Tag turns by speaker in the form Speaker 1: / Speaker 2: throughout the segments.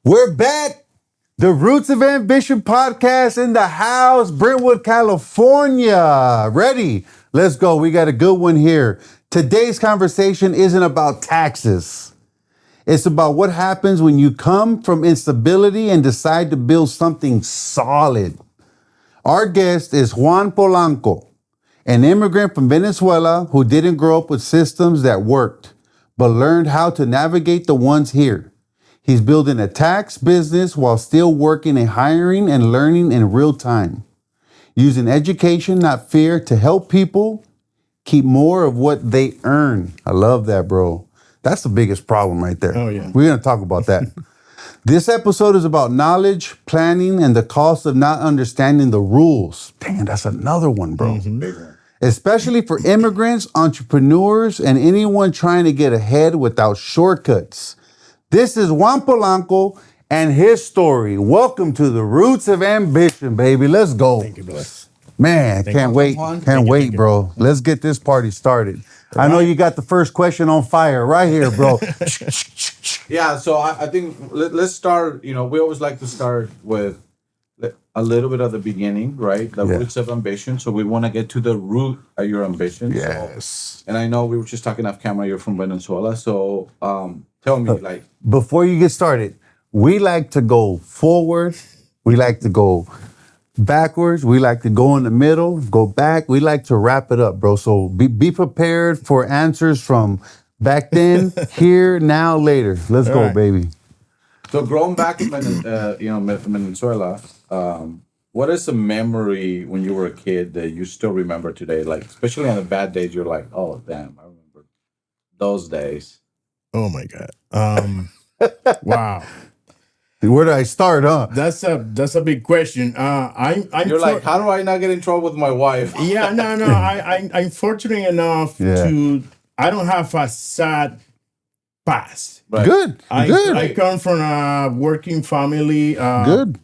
Speaker 1: We're back. The Roots of Ambition podcast in the house, Brentwood, California. Ready? Let's go. We got a good one here. Today's conversation isn't about taxes. It's about what happens when you come from instability and decide to build something solid. Our guest is Juan Polanco, an immigrant from Venezuela who didn't grow up with systems that worked, but learned how to navigate the ones here. He's building a tax business while still working and hiring and learning in real time, using education, not fear, to help people keep more of what they earn. I love that, bro. That's the biggest problem right there.
Speaker 2: Oh, yeah.
Speaker 1: We're going to talk about that. This episode is about knowledge, planning, and the cost of not understanding the rules. Damn, that's another one, bro.
Speaker 2: Mm-hmm.
Speaker 1: Especially for immigrants, entrepreneurs, and anyone trying to get ahead without shortcuts. This is Juan Polanco and his story. Welcome to the Roots of Ambition, baby. Let's go.
Speaker 2: Thank you, bless.
Speaker 1: Man, can't wait. Can't wait, bro. Let's get this party started. I know you got the first question on fire right here, bro.
Speaker 3: Yeah, so I think let's start, we always like to start with a little bit of the beginning, right? The roots of ambition. So we want to get to the root of your ambition.
Speaker 1: Yes.
Speaker 3: So, and I know we were just talking off camera, you're from Venezuela. So tell me,
Speaker 1: Before you get started, we like to go forward. We like to go backwards. We like to go in the middle, go back. We like to wrap it up, bro. So be prepared for answers from back then, here, now, later. Let's go,
Speaker 2: right,
Speaker 1: baby.
Speaker 3: So growing back in Venezuela, what is a memory when you were a kid that you still remember today? Like, especially on the bad days, you're like, oh, damn, I remember those days.
Speaker 2: Oh my God. Wow.
Speaker 1: Where do I start, huh?
Speaker 2: That's a big question.
Speaker 3: You're like, how do I not get in trouble with my wife?
Speaker 2: Yeah, no. I'm fortunate enough to. I don't have a sad past.
Speaker 3: Right.
Speaker 1: Good.
Speaker 2: I come from a working family.
Speaker 1: Good.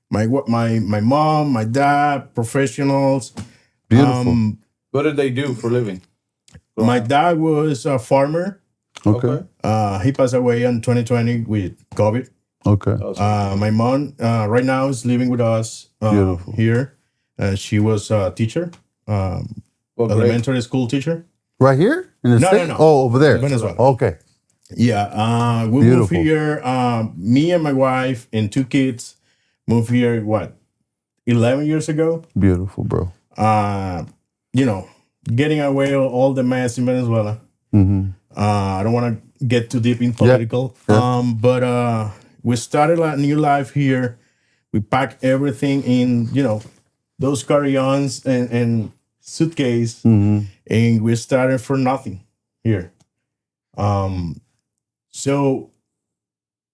Speaker 2: My mom, my dad, professionals.
Speaker 1: Beautiful.
Speaker 3: What did they do for a living?
Speaker 2: My dad was a farmer.
Speaker 1: Okay.
Speaker 2: He passed away in 2020 with COVID.
Speaker 1: Okay.
Speaker 2: My mom right now is living with us here. She was a teacher, elementary school teacher.
Speaker 1: Right here? In the state?
Speaker 2: No.
Speaker 1: Oh, over there.
Speaker 2: Venezuela.
Speaker 1: Okay.
Speaker 2: Yeah. We moved here. Me and my wife and 2 kids moved here, 11 years ago.
Speaker 1: Beautiful, bro.
Speaker 2: Getting away all the mess in Venezuela.
Speaker 1: Mm-hmm.
Speaker 2: I don't want to get too deep in political.
Speaker 1: Yeah.
Speaker 2: But we started a new life here. We packed everything in, those carry-ons and suitcase, and we started for nothing here. So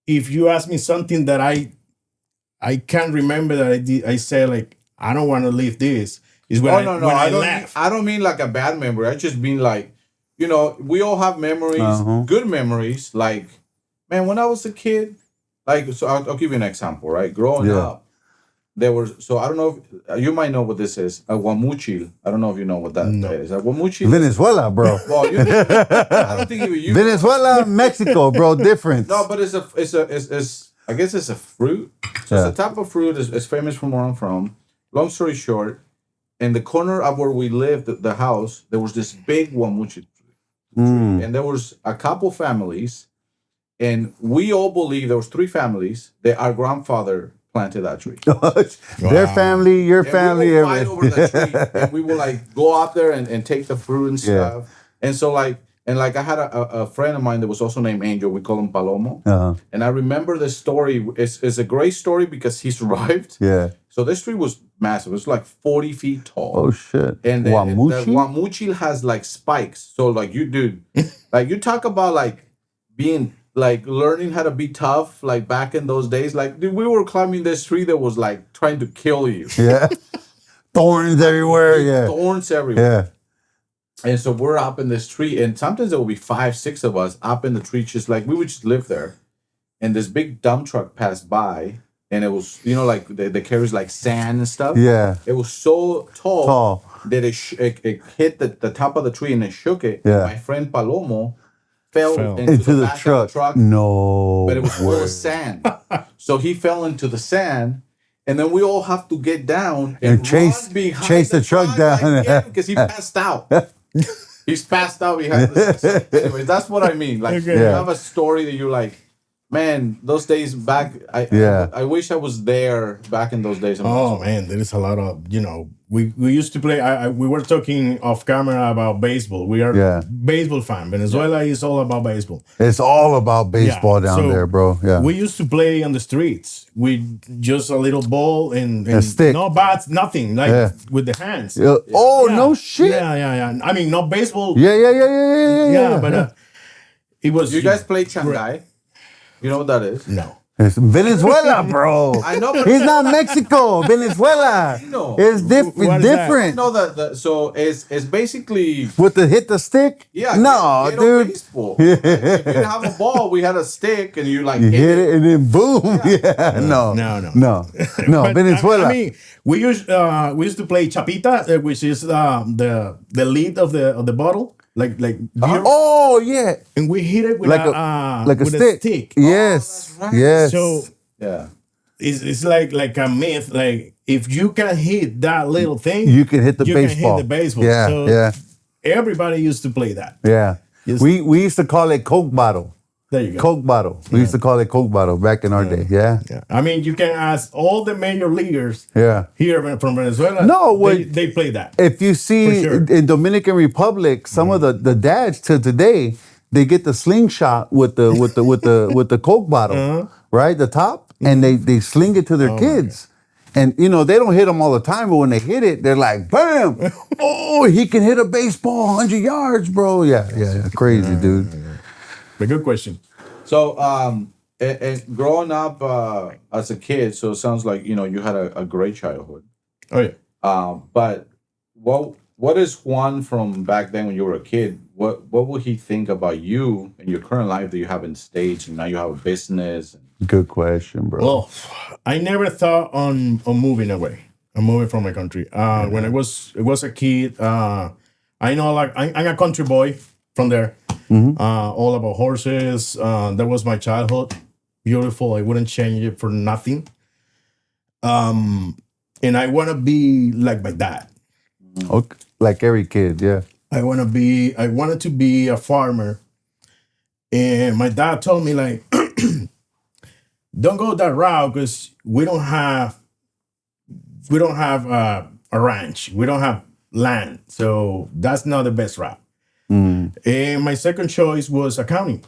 Speaker 2: if you ask me something that I can't remember that I did, I said like, I don't want to leave this. Is when I left.
Speaker 3: I don't mean like a bad memory. I just mean like, we all have memories, good memories. Like, man, when I was a kid, so I'll give you an example, right? Growing up, there was, so I don't know if, you might know what this is, a guamuchil. I don't know if you know what that is. A guamuchil.
Speaker 1: Venezuela, bro.
Speaker 3: Well, I don't think even you.
Speaker 1: Venezuela, Mexico, bro, different.
Speaker 3: No, but it's I guess it's a fruit. So it's a type of fruit. It's famous from where I'm from. Long story short, in the corner of where we lived, the house, there was this big guamuchil tree. And there was a couple families, and we all believe there was 3 families that our grandfather planted that tree.
Speaker 1: Their family, your family.
Speaker 3: We would fight over the tree, and we would like go out there and take the fruit and stuff. And so I had a friend of mine that was also named Angel. We call him Palomo. And I remember this story. It's a great story because he survived.
Speaker 1: Yeah.
Speaker 3: So this tree was massive. It was like 40 feet tall.
Speaker 1: Oh shit.
Speaker 3: And the guamuchil has like spikes. So like like you talk about like being like learning how to be tough, like back in those days. Like, dude, we were climbing this tree that was like trying to kill you.
Speaker 1: Yeah. Thorns everywhere.
Speaker 3: Thorns everywhere.
Speaker 1: Yeah.
Speaker 3: And so we're up in this tree, and sometimes there will be 5, 6 of us up in the tree, just like we would just live there. And this big dump truck passed by, and it was, like they carries like sand and stuff.
Speaker 1: Yeah.
Speaker 3: It was so tall that it hit the top of the tree and it shook it.
Speaker 1: Yeah.
Speaker 3: My friend Palomo fell into
Speaker 1: Into the
Speaker 3: back of the truck.
Speaker 1: No.
Speaker 3: But it was full
Speaker 1: way.
Speaker 3: of sand. So he fell into the sand, and then we all have to get down
Speaker 1: And
Speaker 3: and
Speaker 1: chase-
Speaker 3: run behind
Speaker 1: chase the truck down.
Speaker 3: because he passed out. He's passed out behind the. Anyways, that's what I mean. Like
Speaker 2: Okay.
Speaker 3: you
Speaker 1: Yeah.
Speaker 3: have a story that you're like, man, those days back.
Speaker 1: Yeah.
Speaker 3: I wish I was there back in those days.
Speaker 2: Oh man, there is a lot of we used to play. We were talking off camera about baseball. We are
Speaker 1: Yeah.
Speaker 2: baseball fan. Venezuela is all about baseball.
Speaker 1: It's all about baseball down
Speaker 2: So
Speaker 1: there, bro. Yeah.
Speaker 2: We used to play on the streets with just a little ball and
Speaker 1: A stick.
Speaker 2: no bats, nothing, like
Speaker 1: Yeah.
Speaker 2: with the hands.
Speaker 1: Oh,
Speaker 2: Yeah.
Speaker 1: no shit.
Speaker 2: Yeah. I mean, not baseball.
Speaker 1: Yeah.
Speaker 2: But it was.
Speaker 3: You guys play Shanghai? You know what that is?
Speaker 2: No.
Speaker 1: It's Venezuela, bro.
Speaker 3: I know, but
Speaker 1: He's not Mexico. Venezuela.
Speaker 3: No.
Speaker 1: It's
Speaker 2: What is that?
Speaker 1: different.
Speaker 3: no, so it's basically
Speaker 1: With the hit the stick?
Speaker 3: yeah.
Speaker 1: No,
Speaker 3: ghetto
Speaker 1: dude.
Speaker 3: Baseball. If you didn't have a ball, we had a stick, and you like
Speaker 1: You hit it and then boom. Yeah. No.
Speaker 2: No. But,
Speaker 1: Venezuela.
Speaker 2: I mean, we used to play chapita, which is the lid of the bottle, like beer,
Speaker 1: Oh yeah.
Speaker 2: and we hit it with
Speaker 1: Like a
Speaker 2: with
Speaker 1: stick. Yes.
Speaker 3: that's right.
Speaker 1: Yes.
Speaker 2: So
Speaker 3: yeah.
Speaker 2: it's like a myth. Like if you can hit that little thing,
Speaker 1: you can hit the
Speaker 2: you
Speaker 1: baseball.
Speaker 2: can hit the baseball.
Speaker 1: Yeah.
Speaker 2: So
Speaker 1: Yeah.
Speaker 2: everybody used to play that.
Speaker 1: Yeah.
Speaker 2: Yes.
Speaker 1: We used to call it Coke bottle.
Speaker 2: There you go.
Speaker 1: Coke bottle. We used to call it Coke bottle back in our day. Yeah.
Speaker 2: Yeah. I mean, you can ask all the major leaguers
Speaker 1: Yeah.
Speaker 2: here from Venezuela.
Speaker 1: No,
Speaker 2: they play that.
Speaker 1: If you see
Speaker 2: For sure.
Speaker 1: in Dominican Republic, some of the dads to today, they get the slingshot with the Coke bottle, right? The top, and they sling it to their kids. And they don't hit them all the time, but when they hit it, they're like, bam! Oh, he can hit a baseball 100 yards, bro. Yeah. Crazy, dude.
Speaker 2: But good question.
Speaker 3: So and growing up as a kid, so it sounds like you had a great childhood.
Speaker 2: Oh yeah.
Speaker 3: But what is Juan from back then when you were a kid? What would he think about you and your current life that you have in stage, and now you have a business?
Speaker 1: Good question, bro.
Speaker 2: Well, I never thought on moving away. I'm moving from my country. When I was a kid, I know I'm a country boy from there. All about horses. That was my childhood. Beautiful. I wouldn't change it for nothing. And I want to be like my dad.
Speaker 1: Okay. Like every kid, yeah.
Speaker 2: I wanted to be a farmer. And my dad told me like, don't go that route because we don't have a ranch. We don't have land. So that's not the best route. And my second choice was accounting.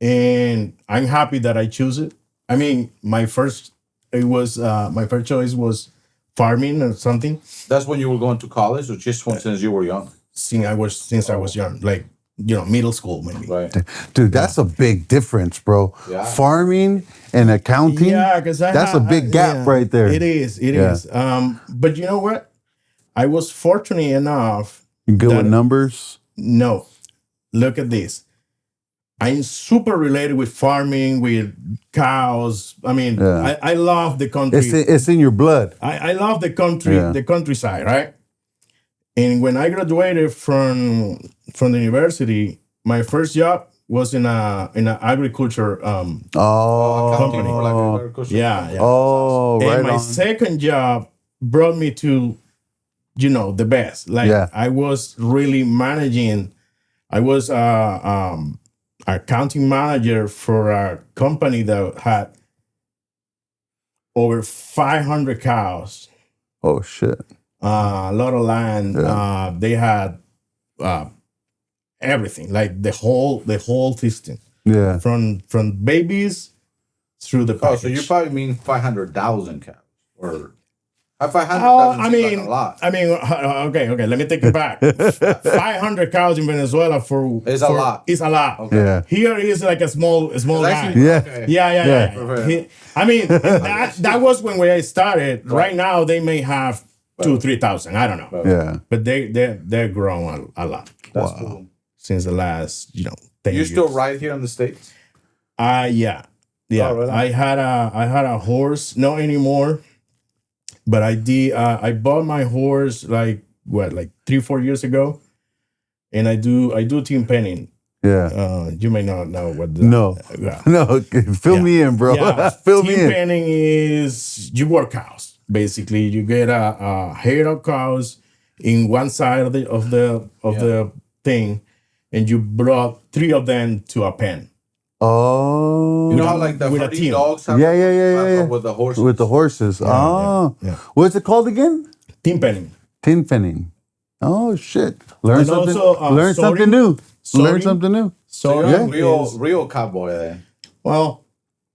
Speaker 2: And I'm happy that I chose it. I mean, my first choice was farming or something.
Speaker 3: That's when you were going to college, or just since you were young?
Speaker 2: Since I was young, like middle school maybe.
Speaker 3: Right.
Speaker 1: Dude, that's a big difference, bro.
Speaker 3: Yeah.
Speaker 1: Farming and accounting.
Speaker 2: Yeah, because
Speaker 1: that's a big gap right there.
Speaker 2: It is. It is. But you know what? I was fortunate enough.
Speaker 1: You good with numbers?
Speaker 2: No. Look at this. I'm super related with farming, with cows. I mean, I love the country.
Speaker 1: It's in your blood.
Speaker 2: I love the country, the countryside, right? And when I graduated from the university, my first job was in an agriculture
Speaker 3: Accounting for like
Speaker 1: Oh,
Speaker 3: agriculture.
Speaker 2: yeah.
Speaker 1: oh,
Speaker 2: And
Speaker 1: right
Speaker 2: my
Speaker 1: on.
Speaker 2: second job brought me to, the best. Like I was really managing. I was accounting manager for a company that had over 500 cows.
Speaker 1: Oh shit.
Speaker 2: A lot of land. They had everything, like the whole system,
Speaker 1: Yeah.
Speaker 2: from babies through the
Speaker 3: Oh,
Speaker 2: package.
Speaker 3: so you probably mean 500,000 cows, or 500?
Speaker 2: Oh,
Speaker 3: doesn't
Speaker 2: I
Speaker 3: seem like
Speaker 2: mean,
Speaker 3: a lot.
Speaker 2: Okay. Let me take it back. 500 cows in Venezuela
Speaker 3: It's a lot.
Speaker 2: It's a lot.
Speaker 3: Okay.
Speaker 1: Yeah.
Speaker 2: Here is like a small guy.
Speaker 3: Actually,
Speaker 1: Yeah.
Speaker 3: okay.
Speaker 2: Yeah.
Speaker 3: Okay.
Speaker 2: I mean, that was when I started. Right now, they may have 2,000-3,000. I don't know,
Speaker 1: Yeah.
Speaker 2: but they're growing a lot
Speaker 3: That's cool.
Speaker 2: since the last 10
Speaker 3: You
Speaker 2: years.
Speaker 3: still ride here in the States?
Speaker 2: Yeah.
Speaker 3: Oh, really?
Speaker 2: I had a horse, not anymore, but I did. I bought my horse like 3-4 years ago, and I do team penning. You may not know what the
Speaker 1: No. No. Fill me in, bro. Fill me
Speaker 2: team
Speaker 1: in.
Speaker 2: penning is you work cows. Basically, you get a herd of cows in one side of the thing, and you brought 3 of them to a pen.
Speaker 1: Oh.
Speaker 3: You know how like the
Speaker 2: with a
Speaker 3: herding
Speaker 2: team.
Speaker 3: dogs have
Speaker 1: Yeah.
Speaker 3: with the horses?
Speaker 1: With the horses.
Speaker 2: yeah.
Speaker 1: What's it called again?
Speaker 2: Team penning.
Speaker 1: Tin penning. Oh shit! Learn
Speaker 2: And
Speaker 1: something.
Speaker 2: also,
Speaker 1: learn
Speaker 2: sorting.
Speaker 1: something new. Learn
Speaker 2: Sorting.
Speaker 1: something new.
Speaker 3: So
Speaker 2: So
Speaker 3: you're a real cowboy then.
Speaker 2: well,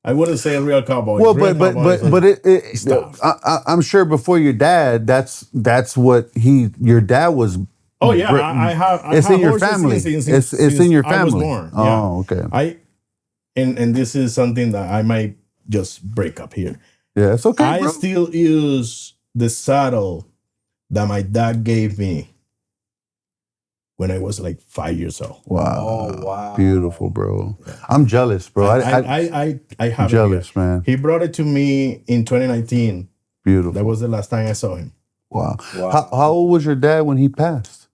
Speaker 2: I wouldn't say a real cowboy.
Speaker 1: Well,
Speaker 2: Real cowboy is
Speaker 1: it
Speaker 2: stuff.
Speaker 1: I'm sure before your dad, that's what your dad was.
Speaker 2: Oh yeah, I have.
Speaker 1: It's
Speaker 2: have
Speaker 1: in your
Speaker 2: horses
Speaker 1: family.
Speaker 2: since
Speaker 1: It's in your
Speaker 2: I was
Speaker 1: family.
Speaker 2: born.
Speaker 1: Oh, okay.
Speaker 2: And this is something that I might just break up here.
Speaker 1: Yeah, it's okay,
Speaker 2: I
Speaker 1: bro.
Speaker 2: still use the saddle that my dad gave me when I was like 5 years old.
Speaker 1: Wow.
Speaker 3: Oh wow.
Speaker 1: Beautiful, bro. I'm jealous, bro.
Speaker 2: I have
Speaker 1: jealous,
Speaker 2: it here.
Speaker 1: man.
Speaker 2: He brought it to me in 2019.
Speaker 1: Beautiful.
Speaker 2: That was the last time I saw him.
Speaker 1: Wow. How old was your dad when he passed?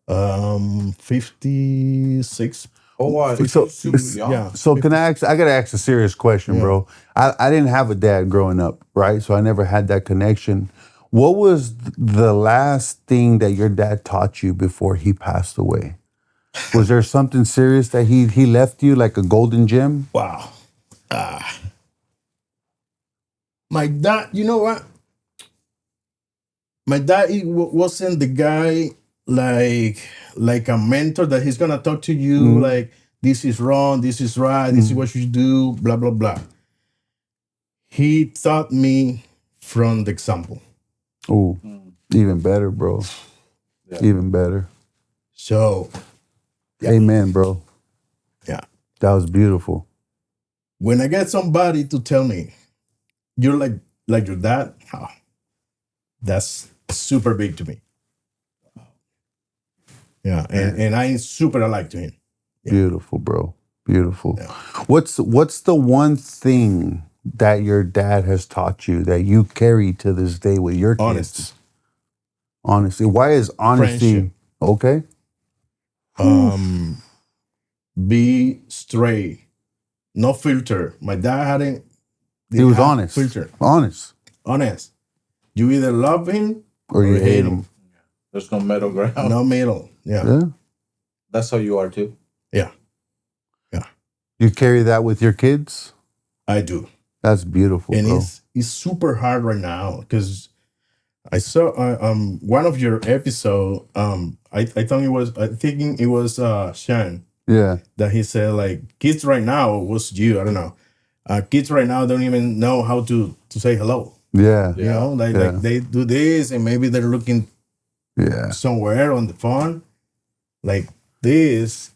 Speaker 2: 56.
Speaker 3: Oh wow.
Speaker 1: So-
Speaker 3: Super young.
Speaker 2: Yeah.
Speaker 1: So can I gotta ask a serious question, bro. I didn't have a dad growing up, right? So I never had that connection. What was the last thing that your dad taught you before he passed away? Was there something serious that he left you, like a golden gem?
Speaker 2: Wow. My dad, you know what? My dad wasn't the guy like a mentor that he's gonna talk to you like this is wrong, this is right, this is what you should do, blah blah blah. He taught me from the example.
Speaker 1: Oh, even better, bro.
Speaker 3: Yeah.
Speaker 1: Even better.
Speaker 2: So
Speaker 1: Amen, bro.
Speaker 2: yeah,
Speaker 1: That was beautiful.
Speaker 2: when I get somebody to tell me you're like your dad, that's super big to me. Yeah, and I'm super alike to him. Yeah.
Speaker 1: Beautiful, bro. Beautiful.
Speaker 2: Yeah.
Speaker 1: What's the one thing that your dad has taught you that you carry to this day with your kids?
Speaker 2: Honesty.
Speaker 1: Honesty. Why is honesty
Speaker 2: Friendship.
Speaker 1: okay?
Speaker 2: Be straight, no filter. My dad hadn't.
Speaker 1: He was
Speaker 2: have
Speaker 1: honest.
Speaker 2: Filter,
Speaker 1: Honest.
Speaker 2: honest. You either love him
Speaker 1: Or you hate him.
Speaker 3: There's no middle ground.
Speaker 2: no middle. Yeah,
Speaker 1: Yeah.
Speaker 3: That's how you are too.
Speaker 2: yeah,
Speaker 1: You carry that with your kids?
Speaker 2: I do.
Speaker 1: That's beautiful,
Speaker 2: And
Speaker 1: bro.
Speaker 2: it's super hard right now because I saw one of your episode. I think it was Sean
Speaker 1: Yeah.
Speaker 2: that he said like kids right now was you. I don't know. Kids right now don't even know how to say hello.
Speaker 1: Yeah.
Speaker 2: You know, like they do this and maybe they're looking
Speaker 1: Yeah.
Speaker 2: somewhere on the phone. Like this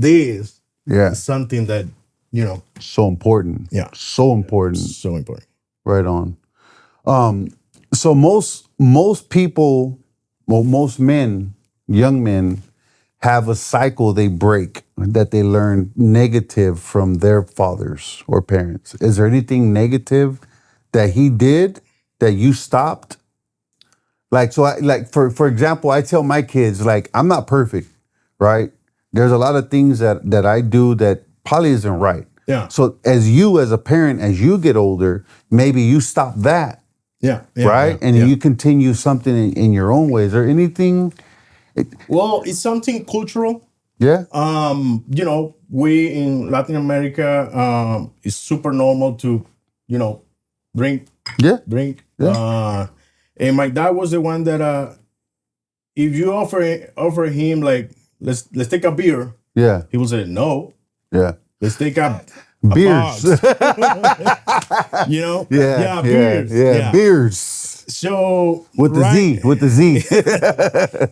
Speaker 2: is
Speaker 1: Yeah.
Speaker 2: something that, you know,
Speaker 1: So important.
Speaker 2: Yeah.
Speaker 1: So important.
Speaker 2: so important.
Speaker 1: Right on. So most people, well, most men, young men, have a cycle they break that they learn negative from their fathers or parents. Is there anything negative that he did that you stopped? Like, so for example, I tell my kids, like, I'm not perfect, right? There's a lot of things that I do that probably isn't right.
Speaker 2: Yeah.
Speaker 1: So as a parent, as you get older, maybe you stop that,
Speaker 2: Yeah.
Speaker 1: right? And you continue something in your own way. Is there anything?
Speaker 2: Well, it's something cultural.
Speaker 1: Yeah.
Speaker 2: You know, we in Latin America, it's super normal to, you know, drink.
Speaker 1: Yeah.
Speaker 2: And my dad was the one that if you offer him like let's take a beer,
Speaker 1: Yeah.
Speaker 2: he will say no.
Speaker 1: Yeah.
Speaker 2: Let's take a
Speaker 1: Beers.
Speaker 2: box. You know?
Speaker 1: Yeah.
Speaker 2: Beers.
Speaker 1: Yeah. Beers.
Speaker 2: So
Speaker 1: With the Z. With the Z.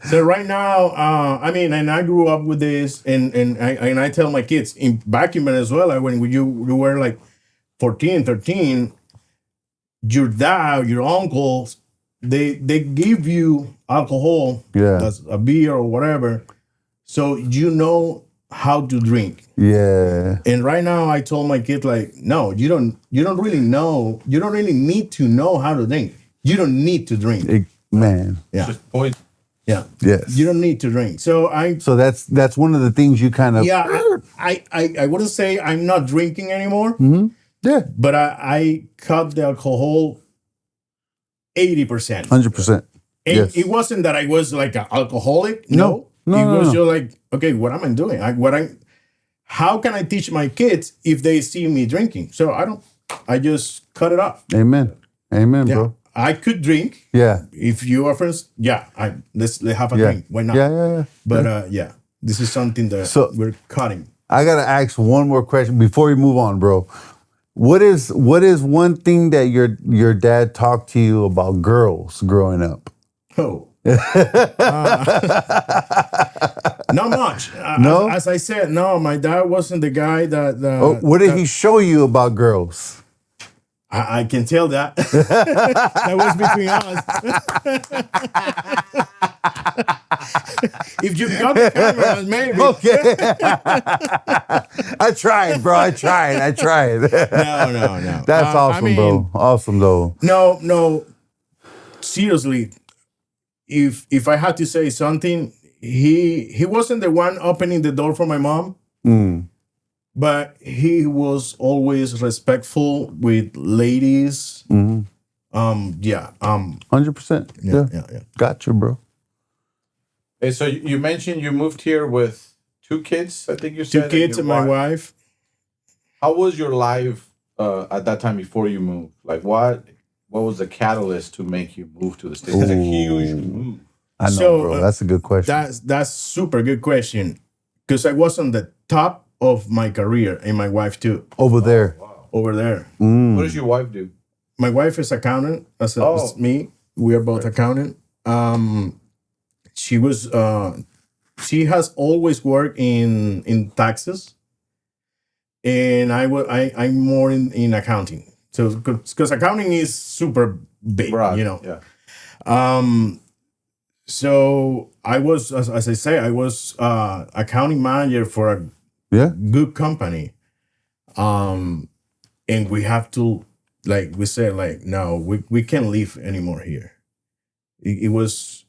Speaker 2: So right now, I mean, and I grew up with this, and I tell my kids back in Venezuela when you were like 14, 13, your dad, your uncles, they give you alcohol,
Speaker 1: Yeah.
Speaker 2: that's a beer or whatever, so you know how to drink.
Speaker 1: Yeah.
Speaker 2: And right now, I told my kids like, no, you don't really know, you don't really need to know how to drink. You don't need to drink.
Speaker 1: Man.
Speaker 2: Yeah.
Speaker 3: Just point.
Speaker 2: Yeah.
Speaker 1: Yes.
Speaker 2: You don't need to drink. So
Speaker 1: So that's one of the things you kind of.
Speaker 2: yeah, I wouldn't say I'm not drinking anymore,
Speaker 1: Yeah.
Speaker 2: but I cut the alcohol 80%.
Speaker 1: 100%.
Speaker 2: And
Speaker 1: Yes.
Speaker 2: it wasn't that I was like an alcoholic.
Speaker 1: No. No,
Speaker 2: It
Speaker 1: no,
Speaker 2: was
Speaker 1: no.
Speaker 2: just like, okay, what am I doing? How can I teach my kids if they see me drinking? So I just cut it off.
Speaker 1: Amen. Amen,
Speaker 2: Yeah.
Speaker 1: bro.
Speaker 2: I could drink.
Speaker 1: Yeah.
Speaker 2: If you are friends, let's have a
Speaker 1: Yeah.
Speaker 2: drink. Why not?
Speaker 1: Yeah.
Speaker 2: But this is something that
Speaker 1: So-
Speaker 2: we're cutting.
Speaker 1: I gotta ask one more question before we move on, bro. What is one thing that your dad talked to you about girls growing up?
Speaker 2: Oh. Not much.
Speaker 1: No?
Speaker 2: As I said, no, my dad wasn't the guy that.
Speaker 1: What did he show you about girls?
Speaker 2: I can tell that. That was between us. If you got the cameras, maybe.
Speaker 1: Okay. I tried, bro. I tried.
Speaker 2: No.
Speaker 1: That's awesome, bro. Awesome, though.
Speaker 2: No. Seriously, if I had to say something, he wasn't the one opening the door for my mom. But he was always respectful with ladies.
Speaker 1: 100%.
Speaker 2: Yeah.
Speaker 1: Gotcha, bro.
Speaker 3: Hey, so you mentioned you moved here with 2 kids. I think you said
Speaker 2: 2 kids and my wife.
Speaker 3: How was your life at that time before you moved? Like what was the catalyst to make you move to the States? It's a huge move.
Speaker 1: I know,
Speaker 2: So,
Speaker 1: bro. That's a good question.
Speaker 2: That's super good question, because I was on the top of my career, and my wife too.
Speaker 1: Over there.
Speaker 2: Over there,
Speaker 3: What does your wife do?
Speaker 2: my wife is accountant as me. We are both accountant. She was she has always worked in taxes, and I'm more in accounting. So because accounting is super big,
Speaker 3: Broad,
Speaker 2: you know.
Speaker 3: Yeah.
Speaker 2: So I was, as I say, I was accounting manager for a good company, and we have to, like we said, like no, we can't live anymore here. It was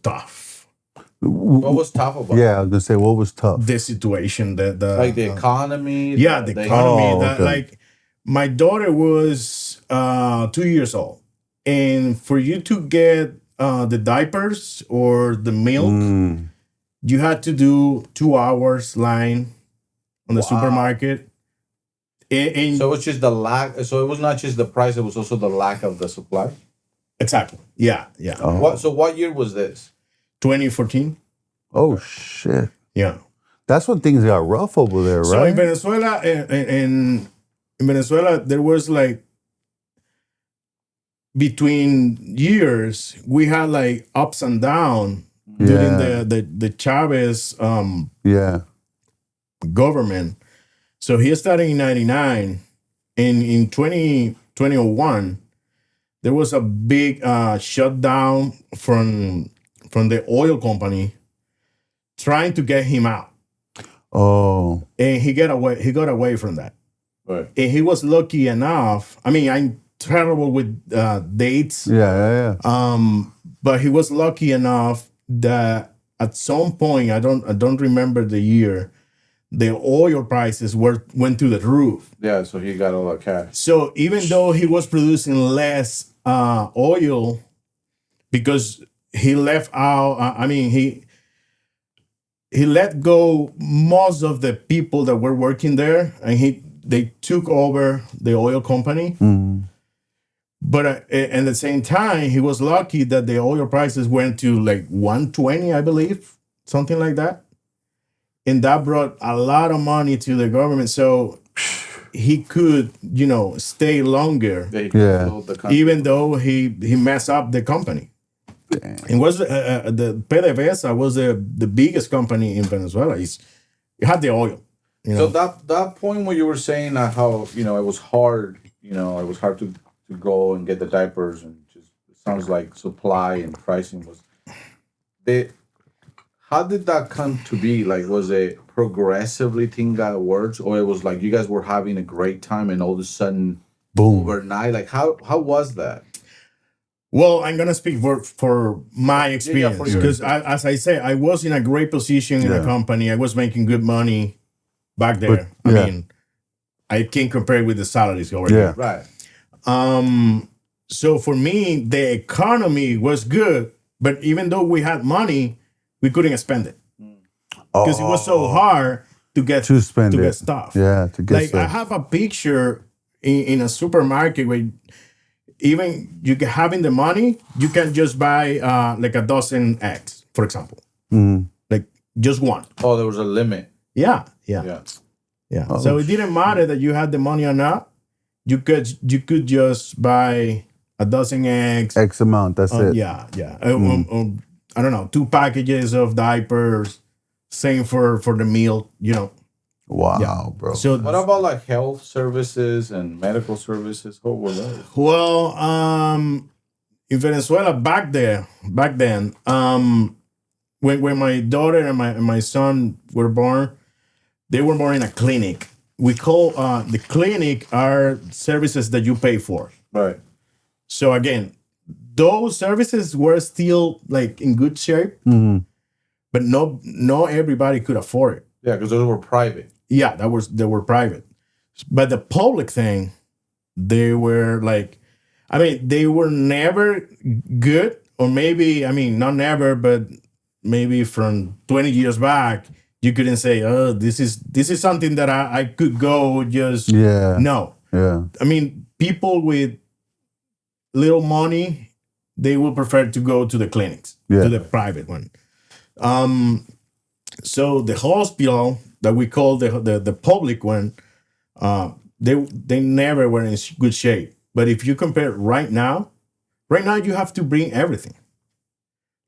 Speaker 2: tough.
Speaker 3: What was tough about it?
Speaker 1: Yeah, I was gonna say, what was tough?
Speaker 2: The situation, the
Speaker 3: Like the economy?
Speaker 2: the economy.
Speaker 1: okay.
Speaker 2: Like my daughter was 2 years old, and for you to get the diapers or the milk, you had to do 2 hours line on the supermarket. And
Speaker 3: So it's just the lack. So it was not just the price; it was also the lack of the supply.
Speaker 2: exactly, yeah.
Speaker 3: What year was this?
Speaker 2: 2014,
Speaker 1: Oh shit.
Speaker 2: yeah.
Speaker 1: That's when things got rough over there, right?
Speaker 2: So in Venezuela, in Venezuela, there was like between years we had like ups and downs during the Chavez government. So he started in 99, and in 2001 there was a big shutdown from the oil company trying to get him out.
Speaker 1: Oh.
Speaker 2: And he got away from that.
Speaker 3: Right.
Speaker 2: And he was lucky enough. I mean, I'm terrible with dates.
Speaker 1: Yeah.
Speaker 2: But he was lucky enough that at some point, I don't remember the year, the oil prices went to the roof.
Speaker 3: Yeah, so he got all that cash.
Speaker 2: So even though he was producing less oil, because he left out, he let go most of the people that were working there, and they took over the oil company. But at the same time, he was lucky that the oil prices went to like 120, I believe, something like that. And that brought a lot of money to the government. So he could, stay longer, even though he messed up the company. It was the PDVSA was the biggest company in Venezuela. It had the oil.
Speaker 3: So that point where you were saying how it was hard, it was hard to go and get the diapers, and just it sounds like supply and pricing was. How did that come to be? Like, was it progressively thing got worse, or it was like you guys were having a great time and all of a sudden,
Speaker 1: boom,
Speaker 3: overnight? Like, how was that?
Speaker 2: Well, I'm gonna speak for my experience
Speaker 3: for your
Speaker 2: because, as I say, I was in a great position in a company. I was making good money back there. I mean, I can't compare it with the salaries over here.
Speaker 3: Right.
Speaker 2: So for me, the economy was good, but even though we had money, we couldn't spend it because it was so hard to get stuff.
Speaker 1: Yeah, to get
Speaker 2: like
Speaker 1: stuff.
Speaker 2: I have a picture in a supermarket where even you having the money, you can just buy like a dozen eggs, for example, like just one.
Speaker 3: Oh, there was a limit.
Speaker 2: Yeah.
Speaker 1: Oh,
Speaker 2: So it didn't matter that you had the money or not. You could just buy a dozen eggs.
Speaker 1: X amount. That's it.
Speaker 2: Yeah. I don't know, 2 packages of diapers. Same for the meal.
Speaker 1: Wow, bro.
Speaker 2: So
Speaker 3: What about like health services and medical services? What were those?
Speaker 2: well, in Venezuela back then, when my daughter and my son were born, they were born in a clinic. We call the clinic are services that you pay for.
Speaker 3: Right.
Speaker 2: So again, those services were still like in good shape, but no everybody could afford it.
Speaker 3: Yeah, because those were private.
Speaker 2: Yeah, they were private. But the public thing, they were like, I mean, they were never good, or maybe, I mean, not never, but maybe from 20 years back, you couldn't say, oh, this is something that I could go just no.
Speaker 1: Yeah.
Speaker 2: I mean, people with little money, they will prefer to go to the clinics, to the private one. So the hospital that we call the public one, they never were in good shape. But if you compare right now you have to bring everything.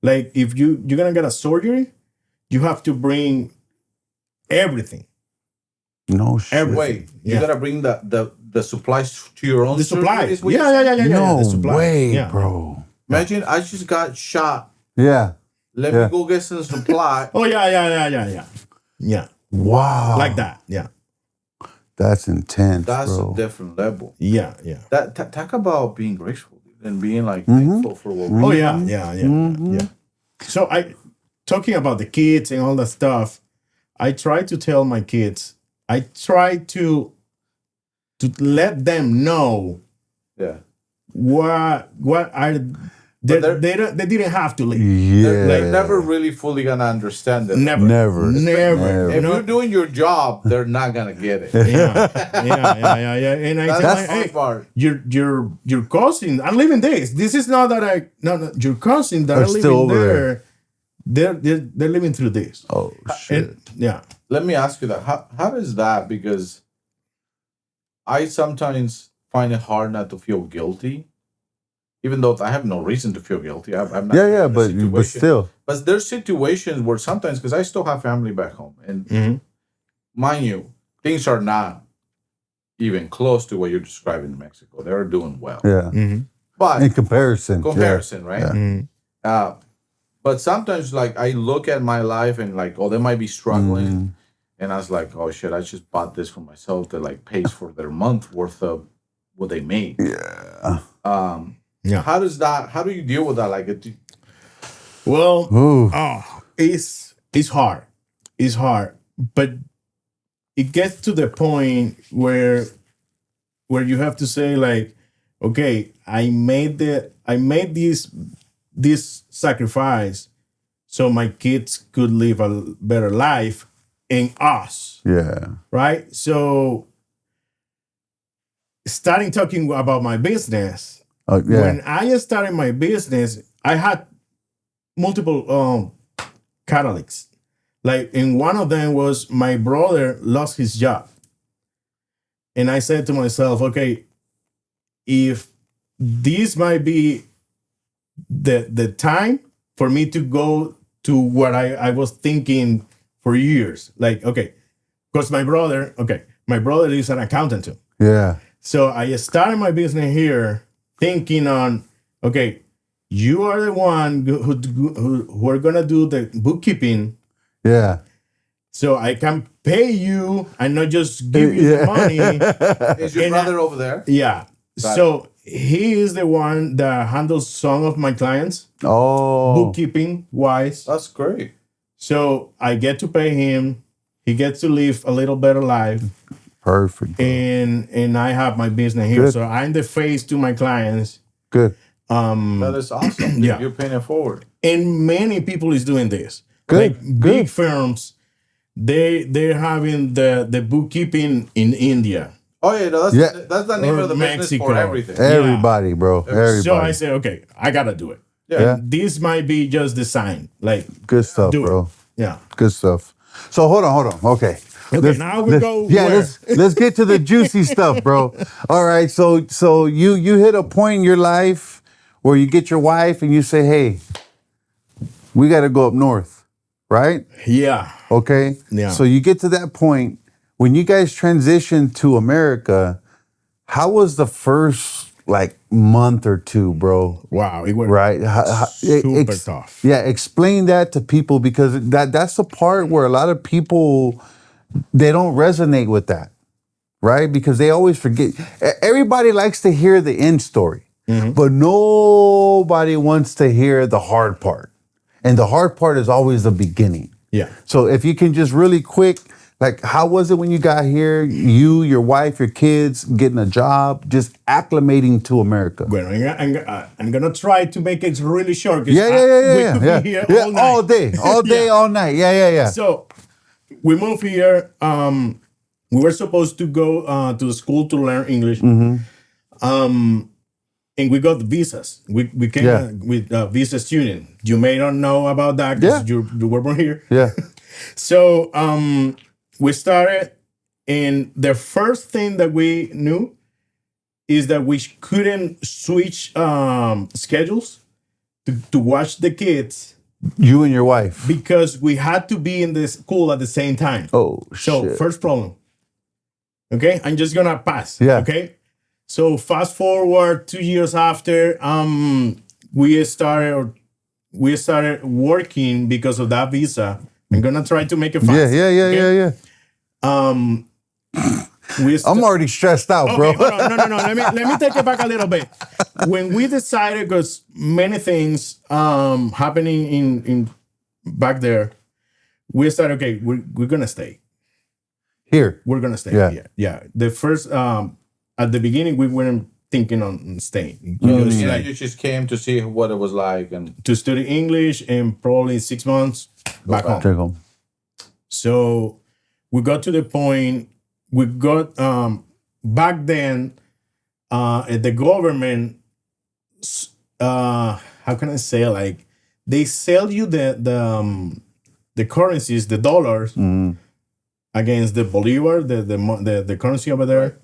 Speaker 2: Like if you're gonna get a surgery, you have to bring everything.
Speaker 1: No shit.
Speaker 3: Wait, you gotta bring the supplies to your own.
Speaker 2: The supplies.
Speaker 3: surgery?
Speaker 2: Yeah.
Speaker 1: No
Speaker 2: the supplies.
Speaker 1: way, bro.
Speaker 3: Imagine I just got shot.
Speaker 1: Yeah.
Speaker 3: Let me go get some supply.
Speaker 2: Oh yeah.
Speaker 1: Wow.
Speaker 2: Like that. Yeah.
Speaker 1: That's intense,
Speaker 3: That's
Speaker 1: bro.
Speaker 3: a different level.
Speaker 2: Yeah.
Speaker 3: That talk about being grateful and being like thankful for what we
Speaker 2: Oh yeah. So talking about the kids and all that stuff, I try to tell my kids, I try to let them know what are they didn't have to leave.
Speaker 1: Yeah.
Speaker 3: They're never really fully gonna understand it.
Speaker 2: Never.
Speaker 3: If you're doing your job, they're not gonna get it.
Speaker 2: Yeah. And I tell
Speaker 3: the
Speaker 2: them, hey,
Speaker 3: part.
Speaker 2: your cousin, I'm living this. This is not that your cousin that are
Speaker 1: still
Speaker 2: living
Speaker 1: over
Speaker 2: there. They're living through this.
Speaker 1: Oh shit.
Speaker 2: And,
Speaker 3: Let me ask you that. How does that? Because I sometimes find it hard not to feel guilty, even though I have no reason to feel guilty. I'm not.
Speaker 1: But still.
Speaker 3: But there's situations where sometimes, because I still have family back home, and mind you, things are not even close to what you're describing in Mexico. They're doing well.
Speaker 1: Yeah.
Speaker 3: But
Speaker 1: In comparison.
Speaker 3: right?
Speaker 1: Yeah.
Speaker 3: But sometimes, like, I look at my life and like, oh, they might be struggling, and I was like, oh shit, I just bought this for myself that like pays for their month worth of what they made.
Speaker 1: Yeah.
Speaker 3: How do you deal with that? Like,
Speaker 2: it's hard. It's hard, but it gets to the point where you have to say like, okay, I made this sacrifice so my kids could live a better life in us.
Speaker 1: Yeah.
Speaker 2: Right? So starting talking about my business, when I started my business, I had multiple catalysts. Like, and one of them was my brother lost his job. And I said to myself, okay, if this might be the time for me to go to what I was thinking for years. Like, okay, because my brother is an accountant too.
Speaker 1: Yeah.
Speaker 2: So I started my business here thinking on, okay, you are the one who are gonna do the bookkeeping.
Speaker 1: Yeah.
Speaker 2: So I can pay you and not just give you the money.
Speaker 3: is your brother over there?
Speaker 2: Yeah. So he is the one that handles some of my clients,
Speaker 1: Oh,
Speaker 2: bookkeeping wise.
Speaker 3: That's great.
Speaker 2: So I get to pay him. He gets to live a little better life,
Speaker 1: perfect. Bro.
Speaker 2: and I have my business here.
Speaker 1: Good.
Speaker 2: So I'm the face to my clients.
Speaker 1: Good.
Speaker 3: That is awesome.
Speaker 2: Yeah.
Speaker 3: You're paying it forward.
Speaker 2: And many people is doing this.
Speaker 1: Good,
Speaker 2: Like
Speaker 1: good.
Speaker 2: big firms, they're having the bookkeeping in India.
Speaker 3: Oh yeah, no,
Speaker 1: Yeah.
Speaker 3: that's the name
Speaker 2: Or
Speaker 3: of the business
Speaker 2: Mexico.
Speaker 3: for everything.
Speaker 1: Everybody, bro. Everybody.
Speaker 2: So I say, okay, I gotta do it.
Speaker 3: Yeah.
Speaker 2: And this might be just the sign. Like,
Speaker 1: Good stuff,
Speaker 2: do
Speaker 1: bro.
Speaker 2: it. Yeah.
Speaker 1: Good stuff. So hold on. Okay.
Speaker 2: Okay, now we go
Speaker 1: Yeah,
Speaker 2: where?
Speaker 1: let's get to the juicy stuff, bro. All right. So you hit a point in your life where you get your wife and you say, hey, we got to go up north, right?
Speaker 2: Yeah.
Speaker 1: Okay.
Speaker 2: Yeah.
Speaker 1: So you get to that point when you guys transitioned to America. How was the first like month or two, bro?
Speaker 2: Wow. It was
Speaker 1: Right?
Speaker 2: super tough.
Speaker 1: Yeah, explain that to people because that's the part where a lot of people they don't resonate with that, right? Because they always forget. Everybody likes to hear the end story, but nobody wants to hear the hard part. And the hard part is always the beginning.
Speaker 2: Yeah.
Speaker 1: So if you can just really quick, like how was it when you got here? You, your wife, your kids, getting a job, just acclimating to America.
Speaker 2: Bueno, I'm gonna try to make it really short. 'Cause
Speaker 1: Yeah.
Speaker 2: We could be here all night.
Speaker 1: all day,
Speaker 2: Yeah.
Speaker 1: all night. Yeah.
Speaker 2: So we moved here. We were supposed to go to the school to learn English. And we got visas. We came
Speaker 1: Yeah.
Speaker 2: with visa student. You may not know about that because
Speaker 1: Yeah.
Speaker 2: you were born here.
Speaker 1: Yeah.
Speaker 2: So we started, and the first thing that we knew is that we couldn't switch schedules to watch the kids
Speaker 1: You and your wife.
Speaker 2: because we had to be in the school at the same time.
Speaker 1: Oh,
Speaker 2: So
Speaker 1: shit.
Speaker 2: first problem. Okay, I'm just gonna pass.
Speaker 1: Yeah.
Speaker 2: Okay. So fast forward 2 years after, we started working because of that visa. I'm gonna try to make it fast.
Speaker 1: Yeah. I'm already stressed out, bro.
Speaker 2: Okay, hold on. No. Let me take it back a little bit. When we decided, because many things happening in back there, we started. Okay, we're gonna stay.
Speaker 1: Here.
Speaker 2: We're gonna stay.
Speaker 1: Yeah.
Speaker 2: Yeah. The first at the beginning, we weren't thinking on staying.
Speaker 3: You just came to see what it was like, and
Speaker 2: To study English and probably 6 months back home.
Speaker 1: Take home.
Speaker 2: So we got to the point. We got back then. The government, how can I say, like they sell you the currencies, the dollars, against the bolivar, the currency over there,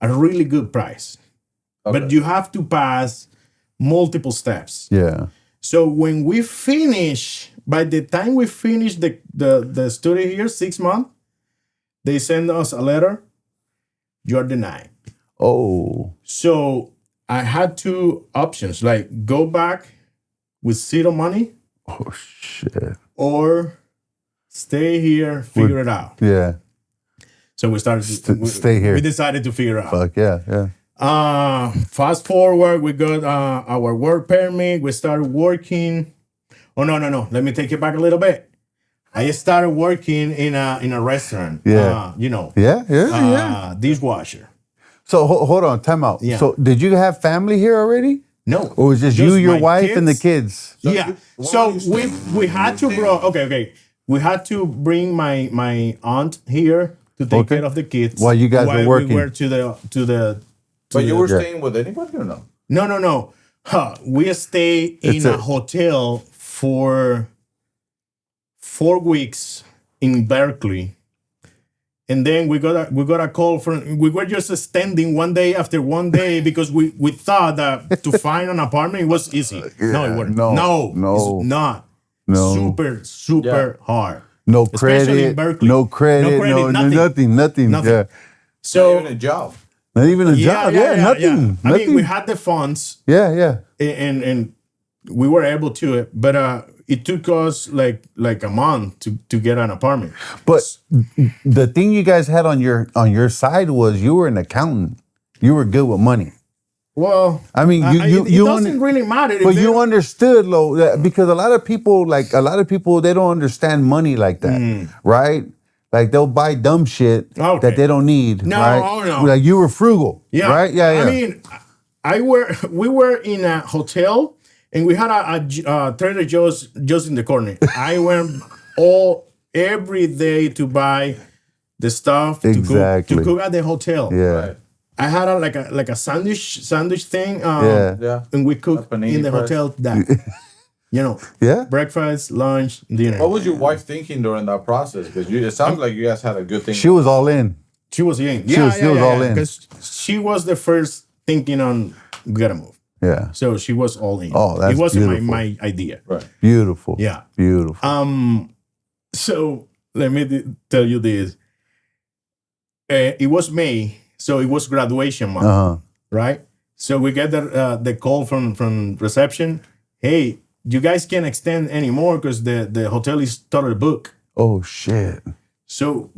Speaker 2: at a really good price.
Speaker 3: Okay.
Speaker 2: But you have to pass multiple steps.
Speaker 1: Yeah.
Speaker 2: So when we finish, by the time we finish the study here, 6 months, they send us a letter. You're denied.
Speaker 1: Oh.
Speaker 2: So I had two options, like go back with zero money
Speaker 1: Oh, shit.
Speaker 2: or stay here, figure it out.
Speaker 1: Yeah.
Speaker 2: So we started to
Speaker 1: Stay here.
Speaker 2: We decided to figure it out.
Speaker 1: Fuck yeah.
Speaker 2: Fast forward, we got our work permit. We started working. Oh no. Let me take it back a little bit. I started working in a restaurant.
Speaker 1: Yeah.
Speaker 2: Yeah. Dishwasher.
Speaker 1: So hold on, time out.
Speaker 2: Yeah.
Speaker 1: So did you have family here already?
Speaker 2: No.
Speaker 1: Or was just you, your
Speaker 2: my
Speaker 1: wife, and the
Speaker 2: kids.
Speaker 1: kids?
Speaker 2: Yeah. So we had to okay. We had to bring my aunt here to take
Speaker 1: Okay.
Speaker 2: care of the kids
Speaker 1: While you guys were working.
Speaker 2: We were to the.
Speaker 3: but you were
Speaker 1: Yeah.
Speaker 3: staying with anybody or no?
Speaker 2: No. We stayed in a hotel for 4 weeks in Berkeley. And then we got a call from, we were just standing one day after one day because we thought that to find an apartment it was easy. No, it wasn't.
Speaker 1: no.
Speaker 2: It's not.
Speaker 1: No.
Speaker 2: Super hard.
Speaker 1: No
Speaker 2: Especially in
Speaker 1: credit,
Speaker 2: Berkeley.
Speaker 1: no credit, no nothing.
Speaker 2: Nothing.
Speaker 1: Yeah.
Speaker 2: So
Speaker 3: Not even a job.
Speaker 1: Not even a job. Yeah, nothing.
Speaker 2: I mean, we had the funds
Speaker 1: Yeah.
Speaker 2: and we were able to, but it took us like a month to get an apartment.
Speaker 1: But the thing you guys had on your side was you were an accountant. You were good with money.
Speaker 2: Well,
Speaker 1: I mean,
Speaker 2: it doesn't really matter.
Speaker 1: But you understood, because a lot of people, they don't understand money like that, right? Like they'll buy dumb shit that they don't need, right?
Speaker 2: No.
Speaker 1: Like you were frugal, right? Yeah.
Speaker 2: I mean, we were in a hotel and we had a Trader Joe's just in the corner. I went every day to buy the stuff to cook at the hotel.
Speaker 1: Yeah. Right.
Speaker 2: I had a sandwich thing. And we cooked in the hotel breakfast, lunch, dinner.
Speaker 3: What was your wife thinking during that process? Because it sounds like you guys had a good thing.
Speaker 1: She was all in.
Speaker 2: She was in.
Speaker 1: She was all in.
Speaker 2: Because she was the first thinking on, we gotta move.
Speaker 1: Yeah.
Speaker 2: So she was all in.
Speaker 1: Oh, that's
Speaker 2: beautiful. It wasn't
Speaker 1: my
Speaker 2: idea.
Speaker 3: Right.
Speaker 1: Beautiful.
Speaker 2: Yeah.
Speaker 1: Beautiful.
Speaker 2: So let me tell you this. It was May, so it was graduation month, right? So we get the call from reception. Hey, you guys can't extend anymore because the hotel is totally booked.
Speaker 1: Oh shit!
Speaker 2: So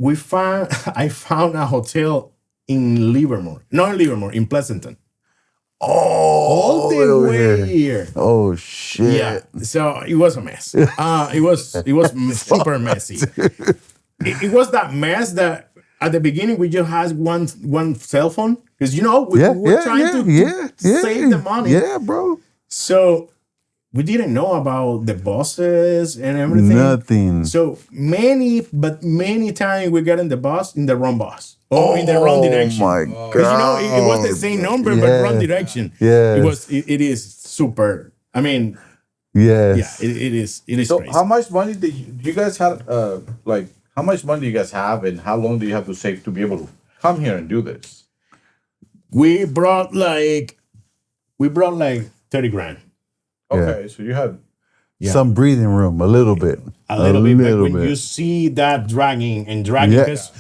Speaker 2: I found a hotel in Livermore, not in Livermore, in Pleasanton. All the way here.
Speaker 1: Oh shit!
Speaker 2: Yeah. So it was a mess. It was super messy. It was that mess that. At the beginning, we just had one cell phone because we were trying to save the money.
Speaker 1: Yeah, bro.
Speaker 2: So we didn't know about the buses and everything.
Speaker 1: Nothing.
Speaker 2: So many times we got in the bus in the wrong bus or in the wrong direction.
Speaker 1: Oh my god!
Speaker 2: Because it was the same number but wrong direction.
Speaker 1: Yeah.
Speaker 2: It is super. I mean.
Speaker 1: Yes.
Speaker 2: Yeah. It is.
Speaker 3: So
Speaker 2: crazy.
Speaker 3: how much money did you guys have? How much money do you guys have, and how long do you have to save to be able to come here and do this?
Speaker 2: We brought like 30 grand.
Speaker 3: Okay, so you had
Speaker 1: some breathing room, a little bit.
Speaker 2: A little bit. But when you see that dragging, because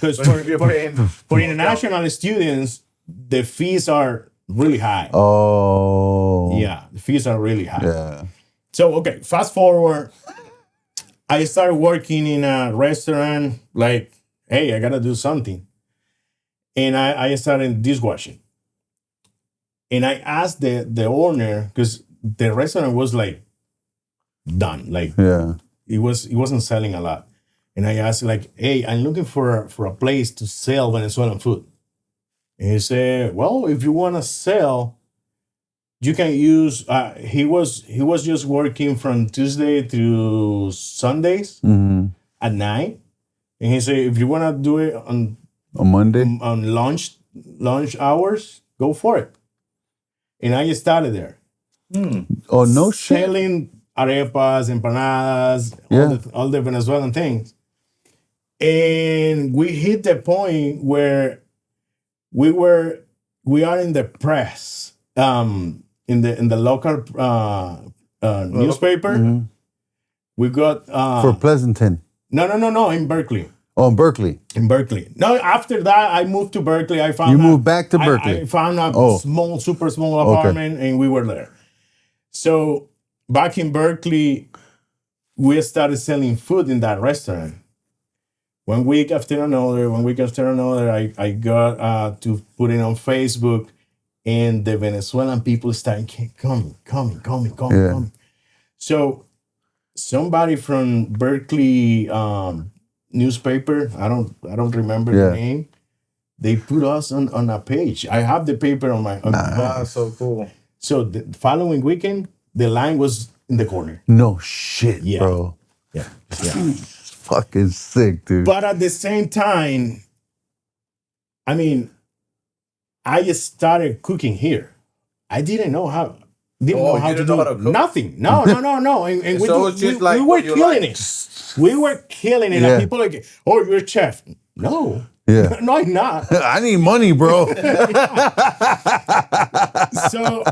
Speaker 2: for international students, the fees are really high.
Speaker 1: Oh.
Speaker 2: Yeah, the fees are really high.
Speaker 1: Yeah.
Speaker 2: So, okay, fast forward. I started working in a restaurant, like, hey, I got to do something. And I started dishwashing. And I asked the owner, because the restaurant was like done. Like, it wasn't selling a lot. And I asked, like, hey, I'm looking for a place to sell Venezuelan food. And he said, well, if you want to sell, you can use. He was just working from Tuesday to Sundays at night, and he said, if you want to do it on
Speaker 1: Monday
Speaker 2: on lunch hours, go for it. And I started there.
Speaker 1: Oh no shit!
Speaker 2: Selling arepas, empanadas, all the Venezuelan things, and we hit the point where we are in the press. In the local newspaper, we got
Speaker 1: for Pleasanton.
Speaker 2: No, in Berkeley.
Speaker 1: Oh, in Berkeley.
Speaker 2: In Berkeley. No, after that, I moved to Berkeley. I found
Speaker 1: you moved back to Berkeley.
Speaker 2: I found a super small apartment, and we were there. So back in Berkeley, we started selling food in that restaurant. One week after another, I got to put it on Facebook. And the Venezuelan people started coming. So somebody from Berkeley newspaper, I don't remember the name. They put us on a page. I have the paper on my.
Speaker 3: That's so cool.
Speaker 2: So the following weekend, the line was in the corner.
Speaker 1: No shit, bro.
Speaker 2: Yeah.
Speaker 1: Fucking sick, dude.
Speaker 2: But at the same time, I mean. I started cooking here. I didn't know how. How to cook? Nothing. No. And we were killing it. We were killing it. And people like, oh, you're a chef. No.
Speaker 1: Yeah.
Speaker 2: No, I'm not.
Speaker 1: I need money, bro.
Speaker 2: So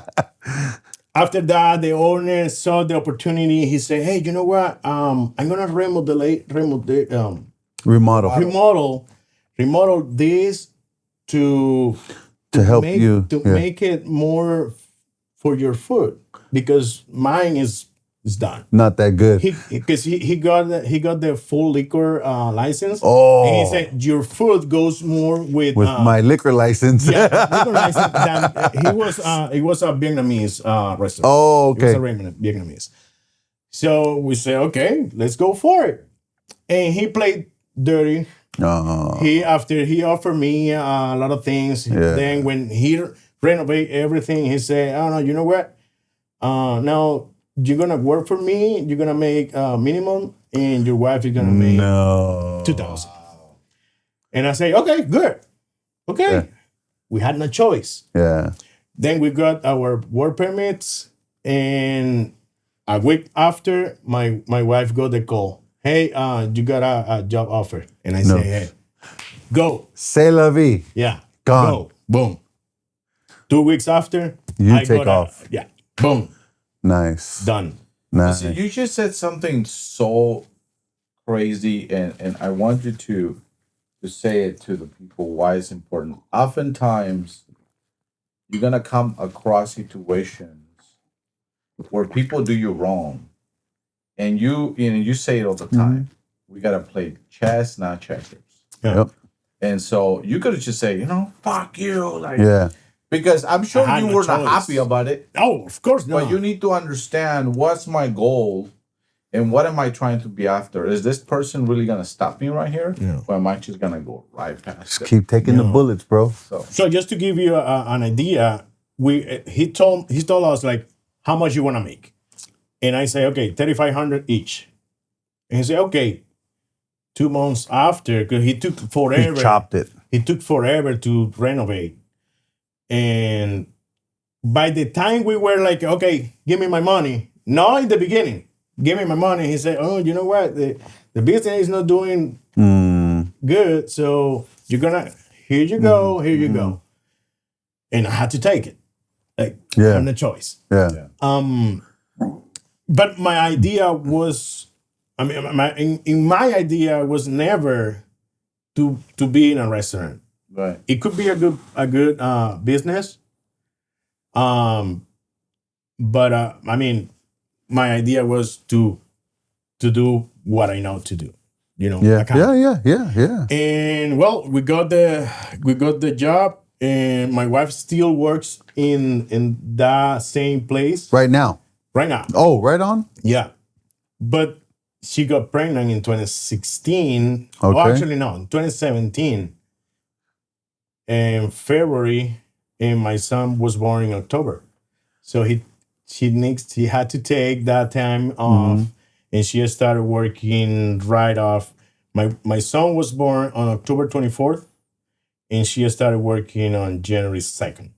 Speaker 2: after that, the owner saw the opportunity. He said, hey, you know what? I'm gonna remodel this to
Speaker 1: help
Speaker 2: make it more for your food, because mine is it's done.
Speaker 1: Not that good.
Speaker 2: Because he got the full liquor license.
Speaker 1: Oh.
Speaker 2: And he said your food goes more with
Speaker 1: my liquor license.
Speaker 2: liquor license than it was a Vietnamese restaurant.
Speaker 1: Oh, okay.
Speaker 2: It was a Vietnamese. So we say, okay, let's go for it. And he played dirty.
Speaker 1: Oh.
Speaker 2: After he offered me a lot of things.
Speaker 1: Yeah.
Speaker 2: Then when he renovate everything, he said, "Oh no, you know what? Now you're gonna work for me. You're gonna make minimum, and your wife is gonna make 2,000." And I say, "Okay, good. Okay."
Speaker 1: Yeah.
Speaker 2: We had no choice.
Speaker 1: Yeah.
Speaker 2: Then we got our work permits, and a week after, my wife got the call. Hey, you got a job offer. And I say, hey, go.
Speaker 1: C'est la vie.
Speaker 2: Yeah.
Speaker 1: Gone.
Speaker 2: Go. Boom. 2 weeks after,
Speaker 1: I take off.
Speaker 2: Yeah. Boom.
Speaker 1: Nice.
Speaker 2: Done.
Speaker 1: Nice.
Speaker 3: See, you just said something so crazy, and I want you to say it to the people why it's important. Oftentimes, you're gonna come across situations where people do you wrong, and you say it all the time. We gotta play chess, not checkers.
Speaker 2: Yeah.
Speaker 1: Yep.
Speaker 3: And so you could just say, fuck you, like,
Speaker 1: Yeah.
Speaker 3: because I'm sure
Speaker 2: I had
Speaker 3: you
Speaker 2: no
Speaker 3: were not
Speaker 2: choice.
Speaker 3: happy about it.
Speaker 2: Oh, of course not.
Speaker 3: But you need to understand what's my goal and what am I trying to be after. Is this person really gonna stop me right here, or am I just gonna go right past
Speaker 1: Just
Speaker 3: it?
Speaker 1: keep taking the bullets, bro.
Speaker 2: So just to give you an idea, he told us like how much you want to make, and I say okay, 3,500 each, and he said okay. 2 months after, because he took forever.
Speaker 1: He chopped it.
Speaker 2: It took forever to renovate, and by the time we were like, okay, give me my money. Not in the beginning, give me my money. He said, oh, you know what, the business is not doing good, so you're gonna here you go, and I had to take it. Like, I had no choice.
Speaker 1: Yeah.
Speaker 2: But my idea was, I mean, my idea was never to be in a restaurant.
Speaker 3: Right.
Speaker 2: It could be a good business. But I mean, my idea was to do what I know to do.
Speaker 1: Yeah.
Speaker 2: accounting.
Speaker 1: Yeah.
Speaker 2: And well, we got the job, and my wife still works in that same place
Speaker 1: Right now.
Speaker 2: right now.
Speaker 1: Oh, right on.
Speaker 2: Yeah, but she got pregnant in 2016.
Speaker 1: Okay.
Speaker 2: Oh, actually, no, in 2017. In February, and my son was born in October. So he had to take that time off, and she started working right off. My son was born on October 24th, and she started working on January 2nd.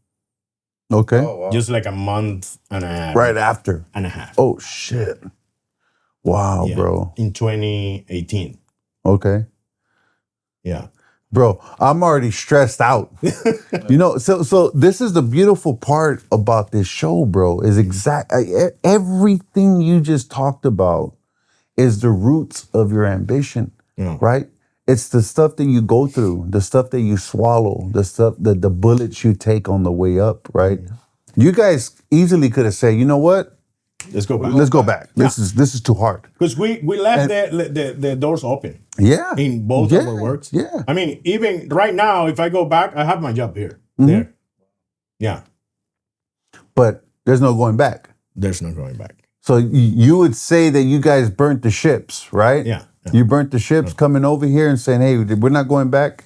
Speaker 1: Okay.
Speaker 3: Oh, wow.
Speaker 2: Just like a month and a half.
Speaker 1: Right after.
Speaker 2: And a half.
Speaker 1: Oh shit. Wow,
Speaker 2: Yeah,
Speaker 1: bro.
Speaker 2: in 2018.
Speaker 1: Okay.
Speaker 2: Yeah.
Speaker 1: Bro, I'm already stressed out. So this is the beautiful part about this show, bro, is everything you just talked about is the roots of your ambition, right? It's the stuff that you go through, the stuff that you swallow, the bullets you take on the way up, right? You guys easily could have said, you know what?
Speaker 2: Let's go back.
Speaker 1: Let's go back. This is too hard.
Speaker 2: Because we left the doors open.
Speaker 1: Yeah.
Speaker 2: In both of our works.
Speaker 1: Yeah.
Speaker 2: I mean, even right now, if I go back, I have my job here. There. Yeah.
Speaker 1: But there's no going back.
Speaker 2: There's no going back.
Speaker 1: So you would say that you guys burnt the ships, right?
Speaker 2: Yeah.
Speaker 1: You burnt the ships coming over here and saying, hey, we're not going back.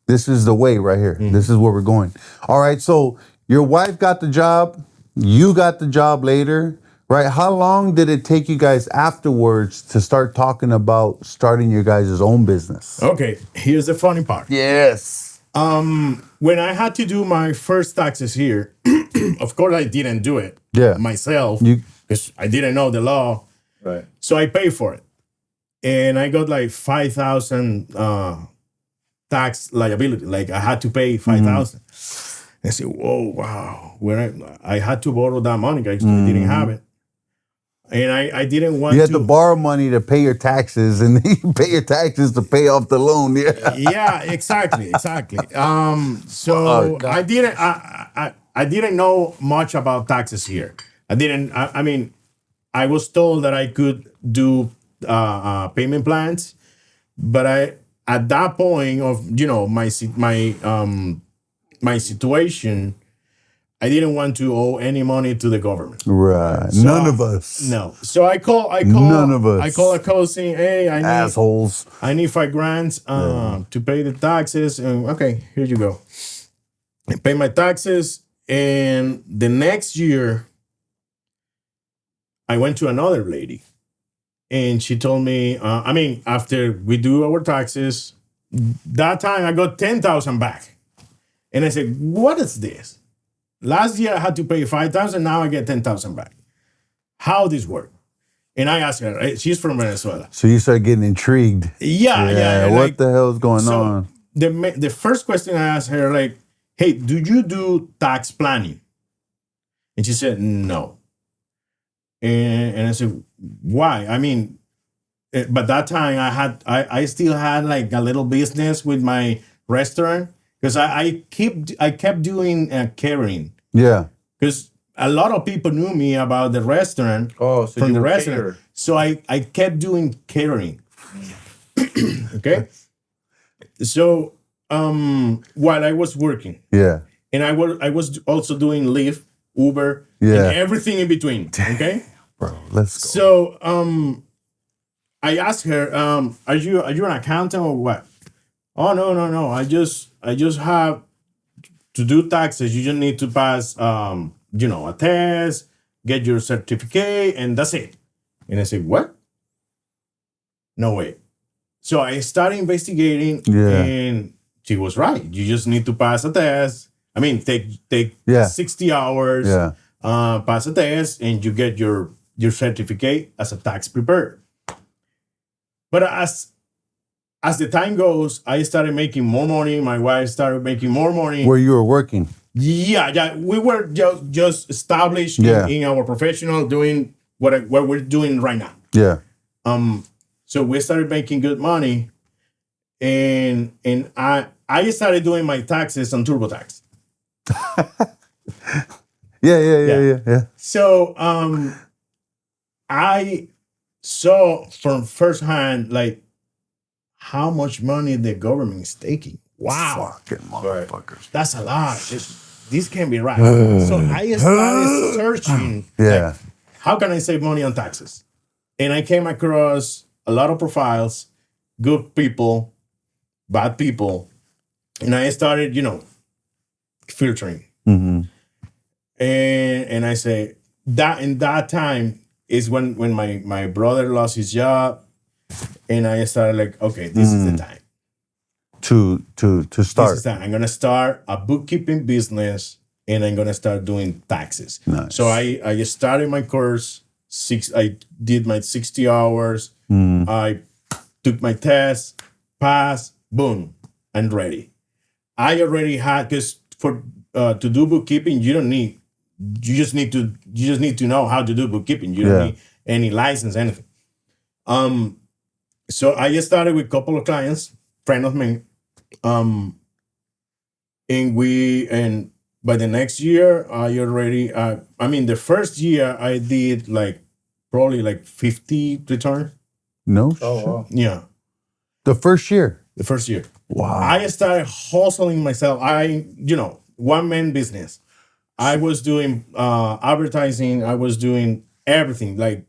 Speaker 1: This is the way right here. This is where we're going. All right. So your wife got the job. You got the job later, right? How long did it take you guys afterwards to start talking about starting your guys' own business?
Speaker 2: Okay. Here's the funny part.
Speaker 1: Yes.
Speaker 2: When I had to do my first taxes here, of course I didn't do it myself because I didn't know the law.
Speaker 3: Right.
Speaker 2: So I paid for it. And I got like 5,000 tax liability. Like I had to pay 5,000. I said, whoa, wow. I had to borrow that money because I didn't have it. And I didn't want to.
Speaker 1: You had to borrow money to pay your taxes, and then you pay your taxes to pay off the loan. Yeah.
Speaker 2: Yeah, exactly. So I didn't know much about taxes here. I mean, I was told that I could do payment plans, but at that point of my situation, I didn't want to owe any money to the government.
Speaker 1: Right.
Speaker 2: So
Speaker 1: None of us.
Speaker 2: No. So I call.
Speaker 1: None of us.
Speaker 2: I call a cousin. Hey,
Speaker 1: Assholes.
Speaker 2: I need $5,000 to pay the taxes. And okay, here you go. I pay my taxes, and the next year, I went to another lady, and she told me, after we do our taxes, that time I got 10,000 back, and I said, "What is this? Last year I had to pay 5,000. Now I get 10,000 back. How this work?" And I asked her. She's from Venezuela.
Speaker 1: So you start getting intrigued.
Speaker 2: Yeah.
Speaker 1: What the hell is going on?
Speaker 2: The first question I asked her, like, "Hey, do you do tax planning?" And she said, "No." And I said, "Why?" But that time I still had like a little business with my restaurant because I kept doing catering.
Speaker 1: Yeah.
Speaker 2: Because a lot of people knew me about the restaurant.
Speaker 3: Oh, so
Speaker 2: from
Speaker 3: you
Speaker 2: the
Speaker 3: were
Speaker 2: restaurant.
Speaker 3: caterer.
Speaker 2: So I kept doing catering. Okay. So while I was working,
Speaker 1: Yeah.
Speaker 2: and I was also doing Lyft, Uber,
Speaker 1: Yeah.
Speaker 2: and everything in between. Okay.
Speaker 1: Bro, let's go.
Speaker 2: So I asked her, are you an accountant or what? Oh, no. I just have to do taxes. You just need to pass a test, get your certificate, and that's it. And I said, what? No way. So I started investigating, and she was right. You just need to pass a test. Take 60 hours, pass a test, and you get your certificate as a tax preparer. But as the time goes, I started making more money. My wife started making more money.
Speaker 1: Where you were working.
Speaker 2: Yeah. We were just established in our professional, doing what we're doing right now.
Speaker 1: Yeah.
Speaker 2: So we started making good money, and I started doing my taxes on TurboTax.
Speaker 1: Yeah.
Speaker 2: So I saw from firsthand like how much money the government is taking. Wow,
Speaker 1: Fucking motherfuckers.
Speaker 2: that's a lot. This can't be right. So I started searching.
Speaker 1: Yeah.
Speaker 2: How can I save money on taxes? And I came across a lot of profiles, good people, bad people, and I started, filtering.
Speaker 1: Mm-hmm.
Speaker 2: And I say that in that time is when my brother lost his job, and I started like, okay, this is the time
Speaker 1: to start.
Speaker 2: This is that. I'm gonna start a bookkeeping business, and I'm gonna start doing taxes.
Speaker 1: Nice.
Speaker 2: So I started my course. I did my 60 hours. I took my test, passed, boom, I'm ready. I already had, because for to do bookkeeping, you just need to know how to do bookkeeping. You don't need any license, anything. So I just started with a couple of clients, friend of mine. And by the next year, I already, the first year I did probably 50 returns.
Speaker 1: No.
Speaker 3: Oh, wow.
Speaker 2: Yeah.
Speaker 1: The first year.
Speaker 2: The first year.
Speaker 1: Wow.
Speaker 2: I started hustling myself. One man business. I was doing advertising. I was doing everything, like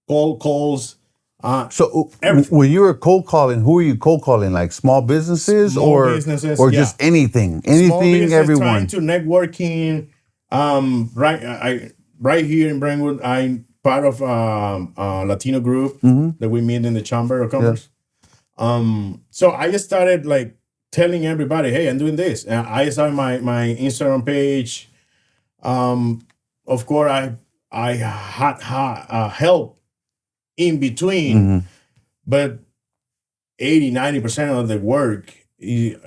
Speaker 2: cold calls.
Speaker 1: So
Speaker 2: everything.
Speaker 1: when you were cold calling, who were you cold calling? Like small businesses
Speaker 2: businesses,
Speaker 1: or just anything,
Speaker 2: Small business,
Speaker 1: everyone.
Speaker 2: Trying to networking. Right here in Brentwood, I'm part of a Latino group that we meet in the Chamber of Commerce. So I just started telling everybody, hey, I'm doing this. And I started my Instagram page. Of course, I had help in between, but 80-90% of the work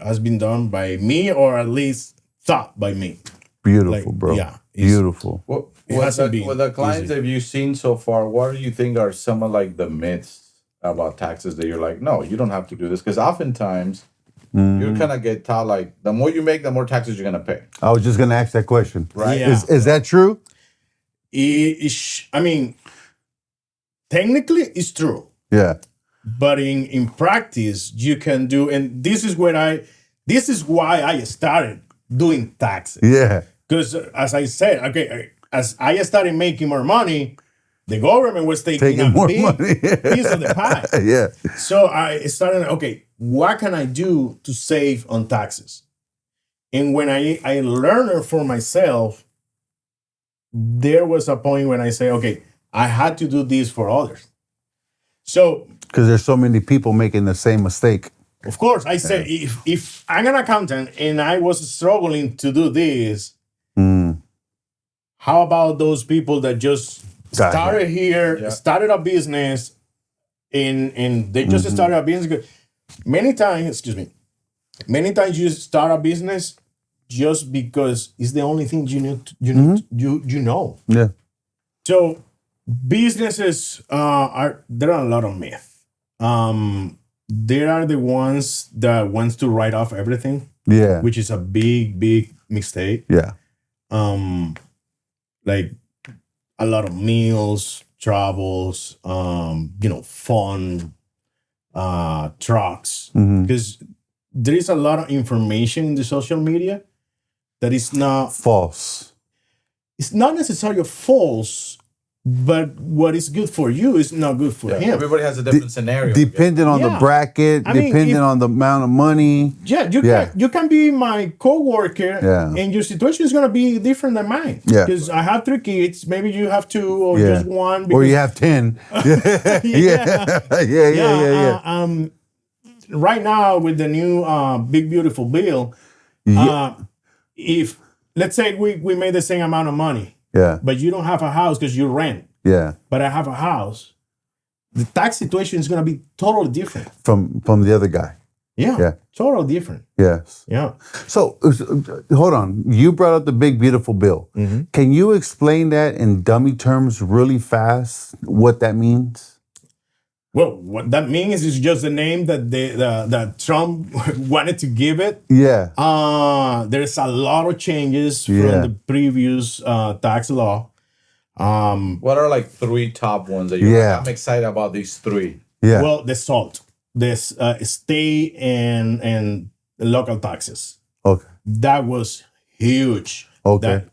Speaker 2: has been done by me, or at least thought by me.
Speaker 1: Beautiful, bro.
Speaker 2: Yeah,
Speaker 1: beautiful.
Speaker 3: What
Speaker 2: hasn't
Speaker 3: with the
Speaker 2: been
Speaker 3: clients
Speaker 2: easy.
Speaker 3: that you've seen so far, what do you think are some of the myths about taxes that you're like, no, you don't have to do this? Because oftentimes you kind of get taught the more you make, the more taxes you're gonna pay.
Speaker 1: I was just gonna ask that question.
Speaker 3: Right.
Speaker 2: Yeah.
Speaker 1: Is that true?
Speaker 2: technically it's true.
Speaker 1: Yeah.
Speaker 2: But in practice, you can do, and this is why I started doing taxes.
Speaker 1: Yeah.
Speaker 2: Because as I said, okay, as I started making more money, the government was taking a
Speaker 1: More
Speaker 2: big
Speaker 1: money.
Speaker 2: piece of the pie.
Speaker 1: Yeah.
Speaker 2: So I started, okay, what can I do to save on taxes? And when I learned it for myself, there was a point when I say, okay, I had to do this for others. So,
Speaker 1: because there's so many people making the same mistake.
Speaker 2: of course, I said, if I'm an accountant and I was struggling to do this, how about those people that just started here, started a business, and they just started a business? Many times you start a business just because it's the only thing you know.
Speaker 1: Yeah.
Speaker 2: So businesses there are a lot of myths. There are the ones that wants to write off everything,
Speaker 1: Yeah.
Speaker 2: which is a big mistake.
Speaker 1: Yeah.
Speaker 2: Like a lot of meals, travels, fun, trucks, because there is a lot of information in the social media that is not
Speaker 1: False.
Speaker 2: It's not necessarily false, but what is good for you is not good for him.
Speaker 3: Everybody has a different scenario.
Speaker 1: Depending on the
Speaker 2: Yeah.
Speaker 1: bracket,
Speaker 2: I mean,
Speaker 1: depending on the amount of money.
Speaker 2: You can be my coworker,
Speaker 1: Yeah.
Speaker 2: and your situation is gonna be different than mine.
Speaker 1: Yeah.
Speaker 2: Because I have 3 kids, maybe you have 2 or just 1.
Speaker 1: Or you have 10. Yeah.
Speaker 2: Right now with the new big beautiful bill, if let's say we made the same amount of money, but you don't have a house because you rent, but I have a house, the tax situation is going to be totally different
Speaker 1: from the other guy.
Speaker 2: Yeah, totally different.
Speaker 1: Yes.
Speaker 2: Yeah.
Speaker 1: So hold on. You brought up the big beautiful bill. Can you explain that in dummy terms really fast? What that means?
Speaker 2: Well, what that means is just the name that that Trump wanted to give it.
Speaker 1: Yeah.
Speaker 2: There's a lot of changes from the previous tax law.
Speaker 3: What are like 3 top ones that you're like, I'm excited about these 3?
Speaker 1: Yeah.
Speaker 2: Well, the SALT, this state and local taxes.
Speaker 1: Okay.
Speaker 2: That was huge.
Speaker 1: Okay.
Speaker 2: That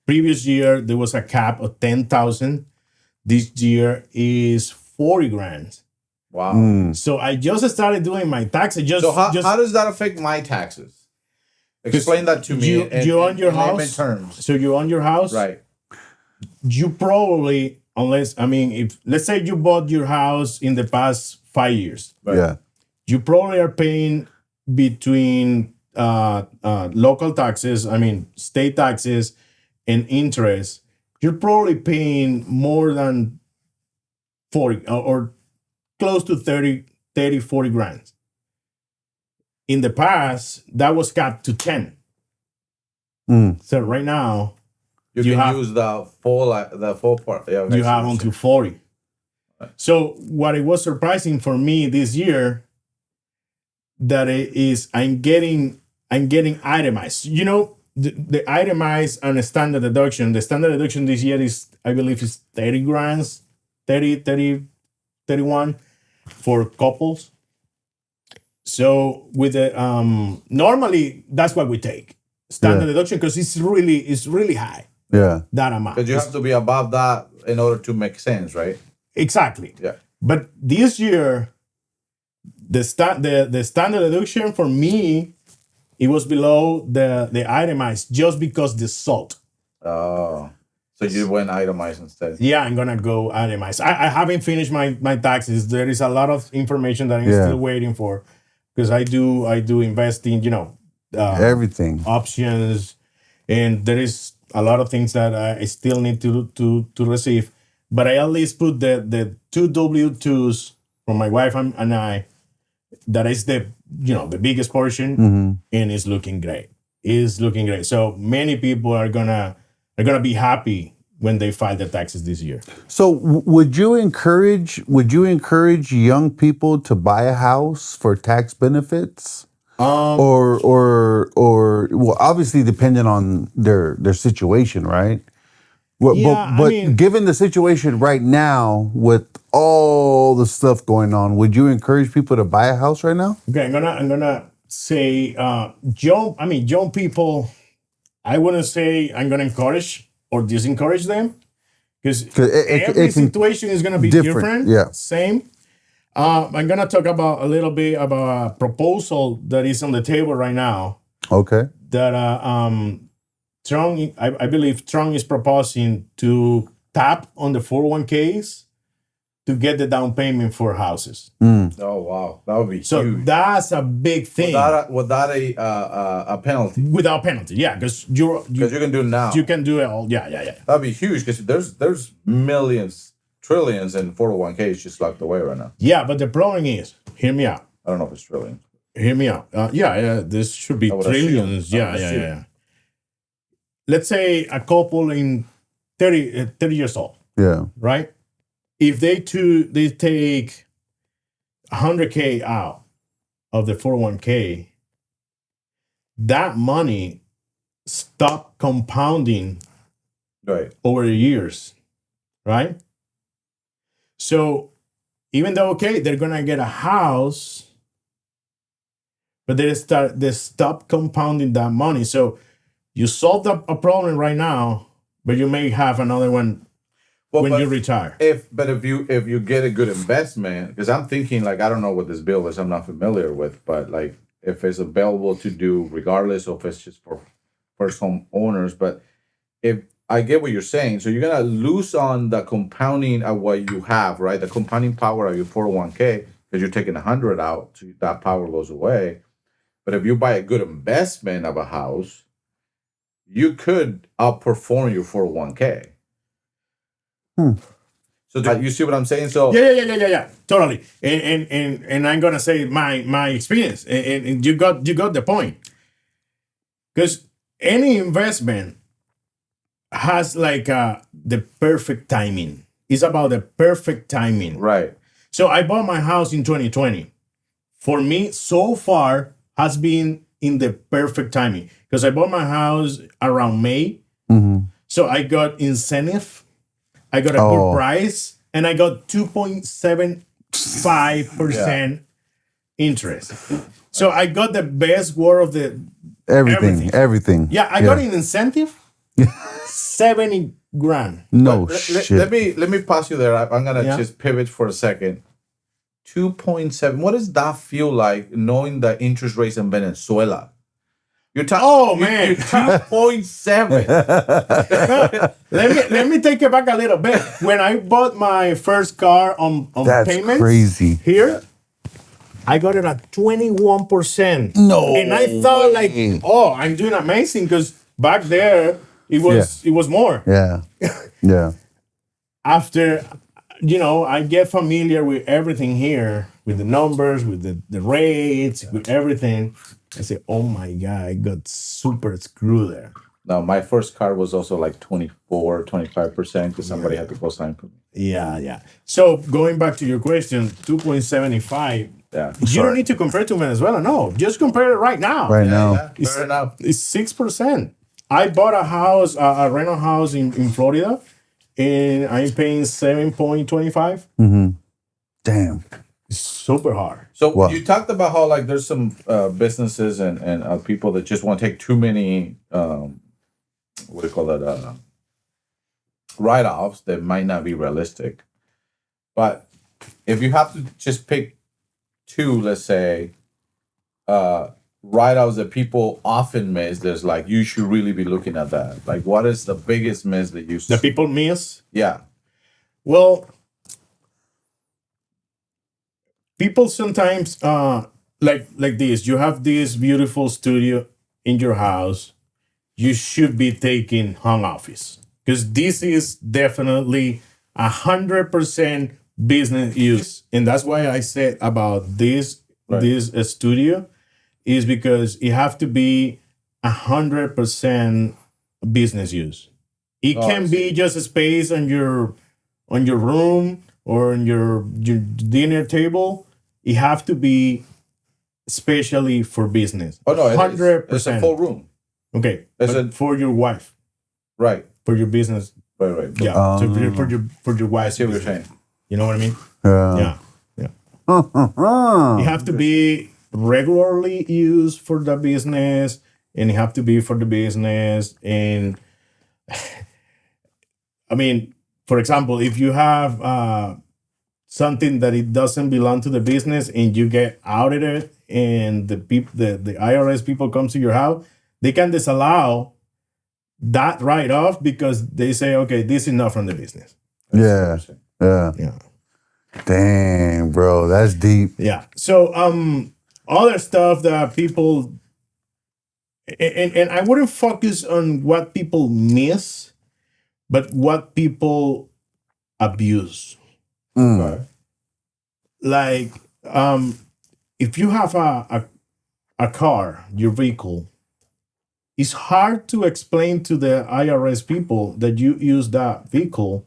Speaker 2: previous year there was a cap of 10,000. This year is 40 grand.
Speaker 3: Wow.
Speaker 2: So I just started doing my taxes.
Speaker 3: So how does that affect my taxes? Explain that to me.
Speaker 2: You own your house.
Speaker 3: Layman terms.
Speaker 2: So you own your house,
Speaker 3: Right.
Speaker 2: You probably, if let's say you bought your house in the past 5 years,
Speaker 3: Right.
Speaker 1: Yeah.
Speaker 2: you probably are paying between local taxes, state taxes, and interest. You're probably paying more than 40 or close to 30, 40 grand. In the past, that was capped to 10. So right now,
Speaker 3: you can use the full part. Yeah,
Speaker 2: you have until 40. Right. So what it was surprising for me this year, that it is I'm getting itemized. You know, the itemized and the standard deduction. The standard deduction this year is, I believe, is 30 grand, 30, 31 for couples. So with the normally that's what we take standard deduction because it's really high.
Speaker 1: Yeah,
Speaker 2: that amount.
Speaker 3: Because you have to be above that in order to make sense, right?
Speaker 2: Exactly.
Speaker 3: Yeah.
Speaker 2: But this year, the standard deduction for me, it was below the itemized just because the SALT.
Speaker 3: Oh. So you went itemized instead.
Speaker 2: Yeah, I'm gonna go itemized. I haven't finished my taxes. There is a lot of information that I'm still waiting for because I do invest in
Speaker 1: everything
Speaker 2: options, and there is a lot of things that I still need to receive. But I at least put the 2 W-2s from my wife and I. That is the biggest portion, and it's looking great. It's looking great. So many people are gonna be happy when they file their taxes this year.
Speaker 1: So would you encourage young people to buy a house for tax benefits? Or well, obviously depending on their situation, right? But given the situation right now with all the stuff going on, would you encourage people to buy a house right now?
Speaker 2: Okay, I'm gonna say young people. I wouldn't say I'm gonna encourage or disencourage them because every situation is gonna be different.
Speaker 1: Yeah.
Speaker 2: Same. I'm gonna talk about a little bit about a proposal that is on the table right now.
Speaker 1: Okay.
Speaker 2: That Trump, I believe Trump is proposing to tap on the 401ks to get the down payment for houses.
Speaker 3: Oh wow, that would be
Speaker 2: so
Speaker 3: huge.
Speaker 2: That's a big thing.
Speaker 3: Without a penalty.
Speaker 2: Without penalty, yeah, because you
Speaker 3: can do it now.
Speaker 2: You can do it all. Yeah.
Speaker 3: That'd be huge because there's millions, trillions in 401ks just locked away right now.
Speaker 2: Yeah, but the problem is, hear me out.
Speaker 3: I don't know if it's trillions.
Speaker 2: Hear me out. This should be trillions. Yeah. Let's say a couple in 30 years old.
Speaker 1: Yeah.
Speaker 2: Right? If they take 100K out of the 401k, that money stop compounding over the years, right? So even though, they're going to get a house, but they stop compounding that money. So you solved a problem right now, but you may have another one when you retire.
Speaker 3: If you get a good investment, because I'm thinking like, I don't know what this bill is, I'm not familiar with, but like if it's available to do regardless of if it's just for first home owners, but if I get what you're saying, so you're gonna lose on the compounding of what you have, right? The compounding power of your 401k, because you're taking 100 out, so that power goes away. But if you buy a good investment of a house, you could outperform your 401k. So you see what I'm saying? So
Speaker 2: yeah, totally. And I'm gonna say my experience, and you got the point. Because any investment has like the perfect timing. It's about the perfect timing,
Speaker 3: right?
Speaker 2: So I bought my house in 2020. For me, so far has been in the perfect timing because I bought my house around May. So I got incentive. I got a good price, and I got 2.75% interest. So I got the best word of the
Speaker 1: everything.
Speaker 2: Yeah, I got an incentive, 70 grand.
Speaker 1: No shit.
Speaker 3: Let me pause you there. I'm gonna just pivot for a second. 2.7. What does that feel like knowing the interest rates in Venezuela? You're talking.
Speaker 2: Man,
Speaker 3: 2.7.
Speaker 2: let me take it back a little bit. When I bought my first car on
Speaker 1: That's
Speaker 2: payments,
Speaker 1: crazy.
Speaker 2: Here, I got it at 21%.
Speaker 1: No,
Speaker 2: and I thought like, I'm doing amazing because back there it was more.
Speaker 1: Yeah.
Speaker 2: After, I get familiar with everything here, with the numbers, with the rates, with everything. I say, oh my God, I got super screwed there.
Speaker 3: No, my first car was also like 24, 25% because somebody had to go sign for me.
Speaker 2: Yeah. So going back to your question, 2.75.
Speaker 3: Yeah.
Speaker 2: You don't need to compare to Venezuela. No, just compare it right now.
Speaker 1: Now.
Speaker 3: Fair enough.
Speaker 2: It's 6%. I bought a house, a rental house in Florida, and I'm paying 7.25.
Speaker 1: Damn.
Speaker 2: It's super hard.
Speaker 3: So you talked about how like there's some businesses and people that just want to take too many what do you call it write-offs that might not be realistic. But if you have to just pick two, let's say, write-offs that people often miss, there's like you should really be looking at that. Like, what is the biggest miss that you see?
Speaker 2: That people miss?
Speaker 3: Yeah.
Speaker 2: Well, people sometimes like this. You have this beautiful studio in your house. You should be taking home office because this is definitely 100% business use, and that's why I said about this studio is because it have to be 100% business use. It can be just a space on your room or on your dinner table. It have to be especially for business.
Speaker 3: Oh no,
Speaker 2: 100%.
Speaker 3: It's a full room.
Speaker 2: Okay,
Speaker 3: It's
Speaker 2: for your wife,
Speaker 3: right?
Speaker 2: For your business.
Speaker 3: Right.
Speaker 2: Yeah, for your wife's
Speaker 3: I see what you're
Speaker 2: business.
Speaker 3: saying.
Speaker 2: You know what I mean?
Speaker 1: Yeah.
Speaker 2: Yeah. You have to be regularly used for the business, and you have to be for the business. And I mean, for example, if you have something that it doesn't belong to the business and you get audited, and the IRS people come to your house, they can disallow that write-off because they say, okay, this is not from the business.
Speaker 1: Yeah. Yeah.
Speaker 2: Yeah.
Speaker 1: Dang, bro, that's deep.
Speaker 2: Yeah. So other stuff that people and I wouldn't focus on what people miss, but what people abuse.
Speaker 3: Okay.
Speaker 2: Like if you have a car, your vehicle, it's hard to explain to the IRS people that you use that vehicle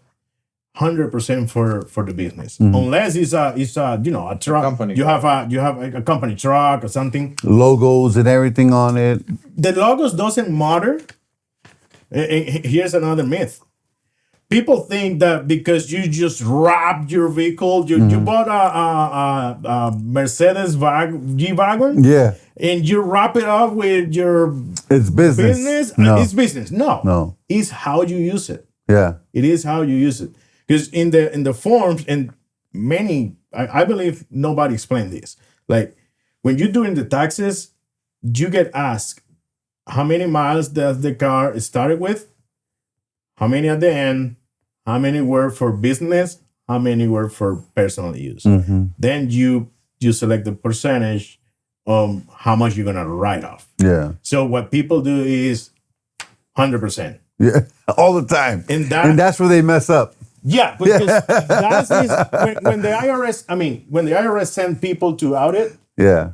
Speaker 2: 100% for the business, unless it's a a truck.
Speaker 3: Company
Speaker 2: You
Speaker 3: car.
Speaker 2: have a company truck or something.
Speaker 1: Logos and everything on it.
Speaker 2: The logos doesn't matter. And here's another myth. People think that because you just wrapped your vehicle, you bought a Mercedes G-Wagon,
Speaker 1: Yeah.
Speaker 2: and you wrap it up with your
Speaker 1: It's business.
Speaker 2: business.
Speaker 1: No.
Speaker 2: It's business. No. It's how you use it.
Speaker 1: Yeah.
Speaker 2: It is how you use it. Because in the forms, and many, I believe nobody explained this. Like when you're doing the taxes, you get asked how many miles does the car started with, how many at the end, how many were for business, how many were for personal use. Then you select the percentage of how much you're gonna write off.
Speaker 1: Yeah.
Speaker 2: So what people do is 100%.
Speaker 1: Yeah. All the time.
Speaker 2: And
Speaker 1: that's where they mess up.
Speaker 2: Yeah, because that is when the IRS. I mean, when the IRS send people to audit,
Speaker 1: Yeah.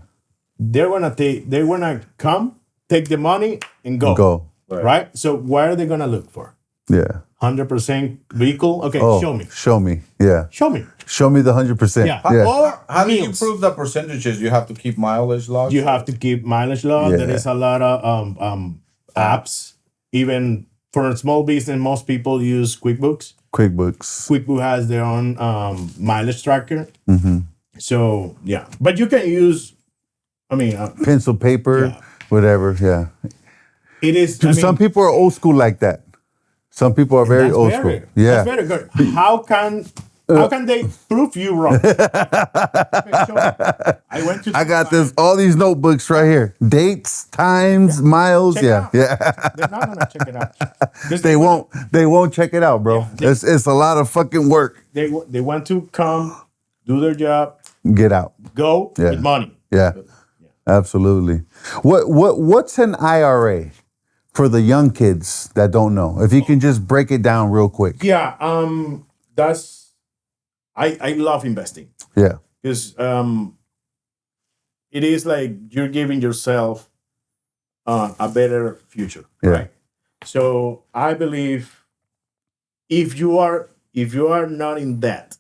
Speaker 2: they're gonna come, take the money, and go.
Speaker 1: Go.
Speaker 2: Right. So what are they gonna look for?
Speaker 1: Yeah.
Speaker 2: 100% vehicle. Okay,
Speaker 1: Oh,
Speaker 2: show me.
Speaker 1: Show me. Yeah.
Speaker 2: Show me.
Speaker 1: Show me the 100%.
Speaker 2: Yeah.
Speaker 1: Yeah.
Speaker 3: How do you
Speaker 2: Meals.
Speaker 3: prove the percentages? You have to keep mileage logs.
Speaker 2: You have to keep mileage log.
Speaker 1: Yeah.
Speaker 2: There is a lot of apps. Even for a small business, most people use QuickBooks.
Speaker 1: QuickBooks.
Speaker 2: QuickBooks has their own mileage tracker. So yeah, but you can use. I mean,
Speaker 1: Pencil, paper,
Speaker 2: Yeah.
Speaker 1: whatever. Yeah.
Speaker 2: it is.
Speaker 1: Dude, some people are old school like that. Some people are very old school. Yeah.
Speaker 2: That's very good. How can they prove you wrong? Okay, show me.
Speaker 1: I got this. All these notebooks right here. Dates, times, miles.
Speaker 2: Check it
Speaker 1: Yeah.
Speaker 2: out.
Speaker 1: Yeah.
Speaker 2: They're not gonna check it out. 'Cause
Speaker 1: They won't check it out, bro.
Speaker 2: Yeah.
Speaker 1: It's a lot of fucking work.
Speaker 2: They want to come, do their job,
Speaker 1: Get out.
Speaker 2: go
Speaker 1: Yeah.
Speaker 2: with money.
Speaker 1: Yeah. Absolutely. What's an IRA for the young kids that don't know? If you can just break it down real quick.
Speaker 2: Yeah. That's. I love investing
Speaker 1: Yeah.
Speaker 2: because it is like you're giving yourself a better future,
Speaker 1: Yeah.
Speaker 2: right? So I believe if you are not in debt,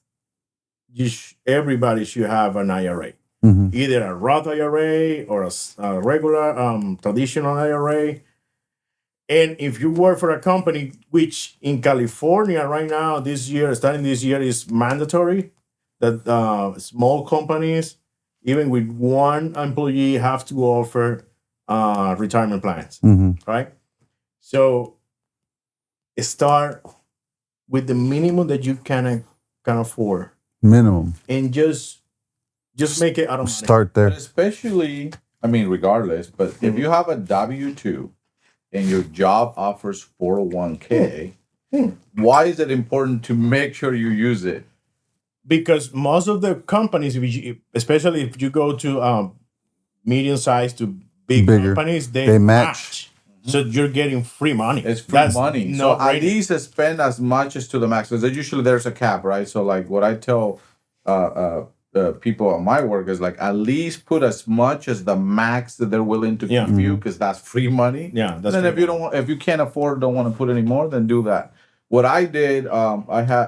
Speaker 2: everybody should have an IRA, either a Roth IRA or a regular traditional IRA. And if you work for a company, which in California right now, starting this year, is mandatory, that small companies, even with one employee, have to offer retirement plans, right? So start with the minimum that you can afford,
Speaker 1: Minimum.
Speaker 2: and just make it out of money.
Speaker 1: Start there.
Speaker 3: But especially, I mean, regardless, but if you have a W-2 and your job offers 401k, why is it important to make sure you use it?
Speaker 2: Because most of the companies, especially if you go to medium-sized to bigger companies, they match. So you're getting free money.
Speaker 3: It's free money. So at least spend as much as to the max. Because usually there's a cap, right? So like what I tell people at my work is like, at least put as much as the max that they're willing to give you, because that's free money.
Speaker 2: Yeah, that's.
Speaker 3: And then if you can't afford, don't want to put any more, then do that. What I did, I had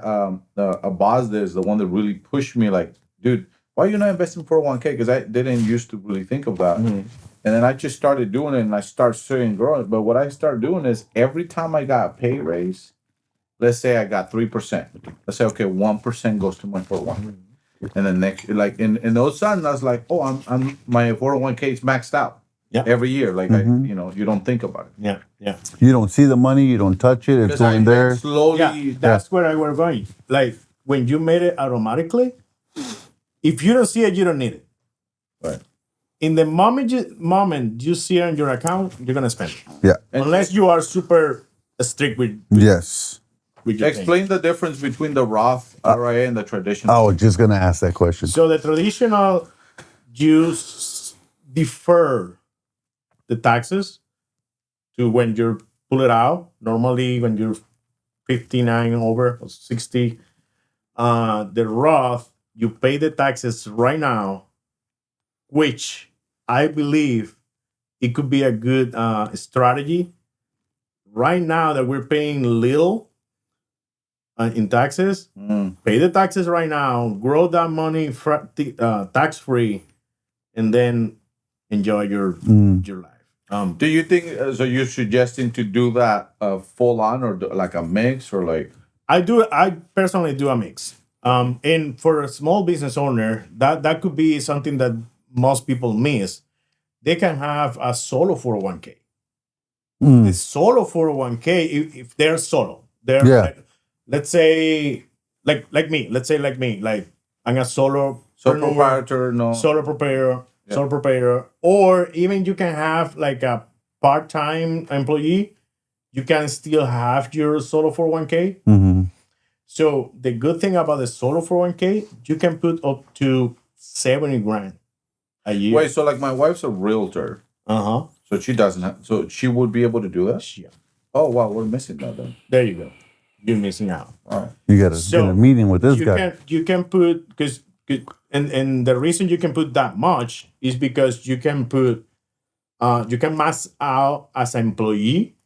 Speaker 3: a boss there is the one that really pushed me. Like, dude, why are you not investing 401k? Because I didn't used to really think of that. And then I just started doing it, and I started seeing growth. But what I started doing is every time I got a pay raise, let's say I got 3%. Let's say, okay, 1% goes to my 401k. And then next, like, and all of a sudden, I was like, oh, I'm my 401k is maxed out.
Speaker 2: Yeah.
Speaker 3: Every year. Like, you don't think about it.
Speaker 2: Yeah, yeah.
Speaker 1: You don't see the money, you don't touch it, it's
Speaker 3: Because
Speaker 1: going there.
Speaker 3: slowly.
Speaker 2: Yeah, that's where I were going. Like, when you made it automatically, if you don't see it, you don't need it.
Speaker 3: Right.
Speaker 2: In the moment you see it on your account, you're gonna spend it.
Speaker 1: Yeah.
Speaker 2: Unless you are super strict with
Speaker 1: Yes.
Speaker 2: your thing.
Speaker 3: Explain the difference between the Roth IRA and the traditional.
Speaker 1: I was just going to ask that question.
Speaker 2: So the traditional, you defer the taxes to when you pull it out. Normally, when you're 59 over or 60, the Roth, you pay the taxes right now, which I believe it could be a good strategy. Right now that we're paying little in taxes, pay the taxes right now, grow that money tax free, and then enjoy your life.
Speaker 3: Do you think so? You're suggesting to do that full on or like a mix or like?
Speaker 2: I personally do a mix. And for a small business owner, that could be something that most people miss. They can have a solo 401k. The solo 401k, if they're solo, let's say like me. Let's say like me, like I'm a solo
Speaker 3: proprietor,
Speaker 2: solo proprietor, or even you can have like a part-time employee. You can still have your solo 401k.
Speaker 1: Mm-hmm.
Speaker 2: So the good thing about the solo 401k, you can put up to 70 grand a year.
Speaker 3: Wait, so like my wife's a realtor. So she doesn't have, so she would be able to do that?
Speaker 2: Yeah.
Speaker 3: Oh, wow, we're missing that then.
Speaker 2: There you go. You're missing out.
Speaker 3: All right.
Speaker 1: You got to get a meeting with this guy.
Speaker 2: You can put, because and the reason you can put that much is because you can put, you can max out as an employee.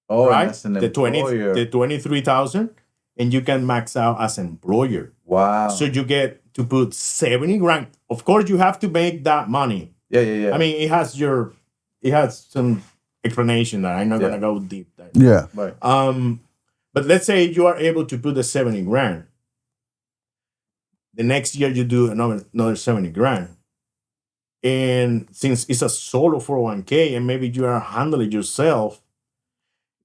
Speaker 3: Oh,
Speaker 2: right?
Speaker 3: that's an
Speaker 2: The 23,000, and you can max out as an employer.
Speaker 3: Wow.
Speaker 2: So you get to put 70 grand. Of course, you have to make that money.
Speaker 3: Yeah.
Speaker 2: I mean, it has some explanation that I'm not gonna go deep there.
Speaker 1: Yeah.
Speaker 3: Right.
Speaker 2: But let's say you are able to put the 70 grand. The next year you do another 70 grand. And since it's a solo 401k and maybe you are handling yourself,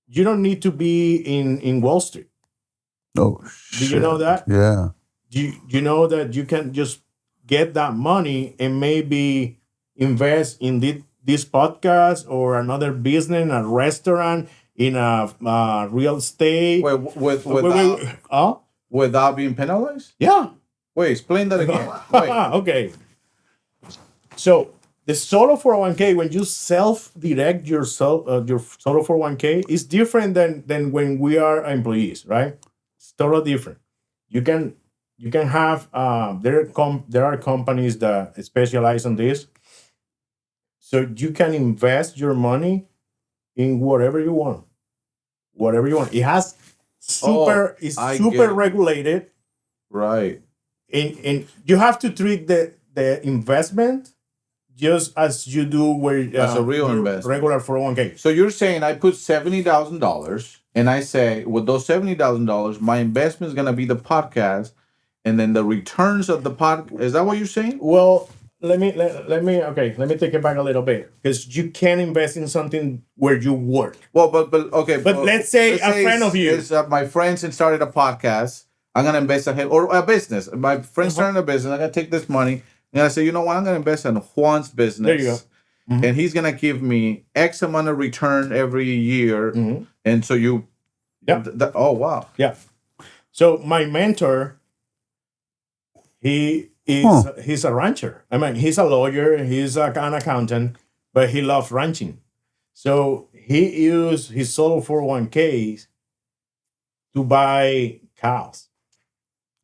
Speaker 2: you don't need to be in Wall Street.
Speaker 1: Oh, shit.
Speaker 2: Do you know that?
Speaker 1: Yeah.
Speaker 2: You know that you can just get that money and maybe invest in this podcast or another business, a restaurant, in a real estate.
Speaker 3: Without being penalized?
Speaker 2: Yeah.
Speaker 3: Wait, explain that again. Wait.
Speaker 2: Okay. So the solo 401k, when you self-direct your solo 401k, is different than when we are employees, right? It's totally different. You can have there are companies that specialize on this. So you can invest your money in whatever you want. Whatever you want. It has super regulated.
Speaker 3: Right.
Speaker 2: And you have to treat the investment just as you do
Speaker 3: as a real investment.
Speaker 2: Regular 401k.
Speaker 3: So you're saying I put $70,000 and I say with those $70,000, my investment is gonna be the podcast, and then the returns of the podcast. Is that what you're saying?
Speaker 2: Well, let me take it back a little bit, because you can invest in something where you work.
Speaker 3: Well, but okay.
Speaker 2: But let's say a friend of you
Speaker 3: is my friends and started a podcast. I'm gonna invest in him, or a business. My friend started a business. I'm gonna take this money and I say, you know what? I'm gonna invest in Juan's business.
Speaker 2: There you go. Mm-hmm.
Speaker 3: And he's gonna give me X amount of return every year. Mm-hmm. And so you, oh wow,
Speaker 2: yeah. So my mentor, he's a rancher. I mean, he's a lawyer. He's an accountant, but he loves ranching. So he used his solo 401ks to buy cows.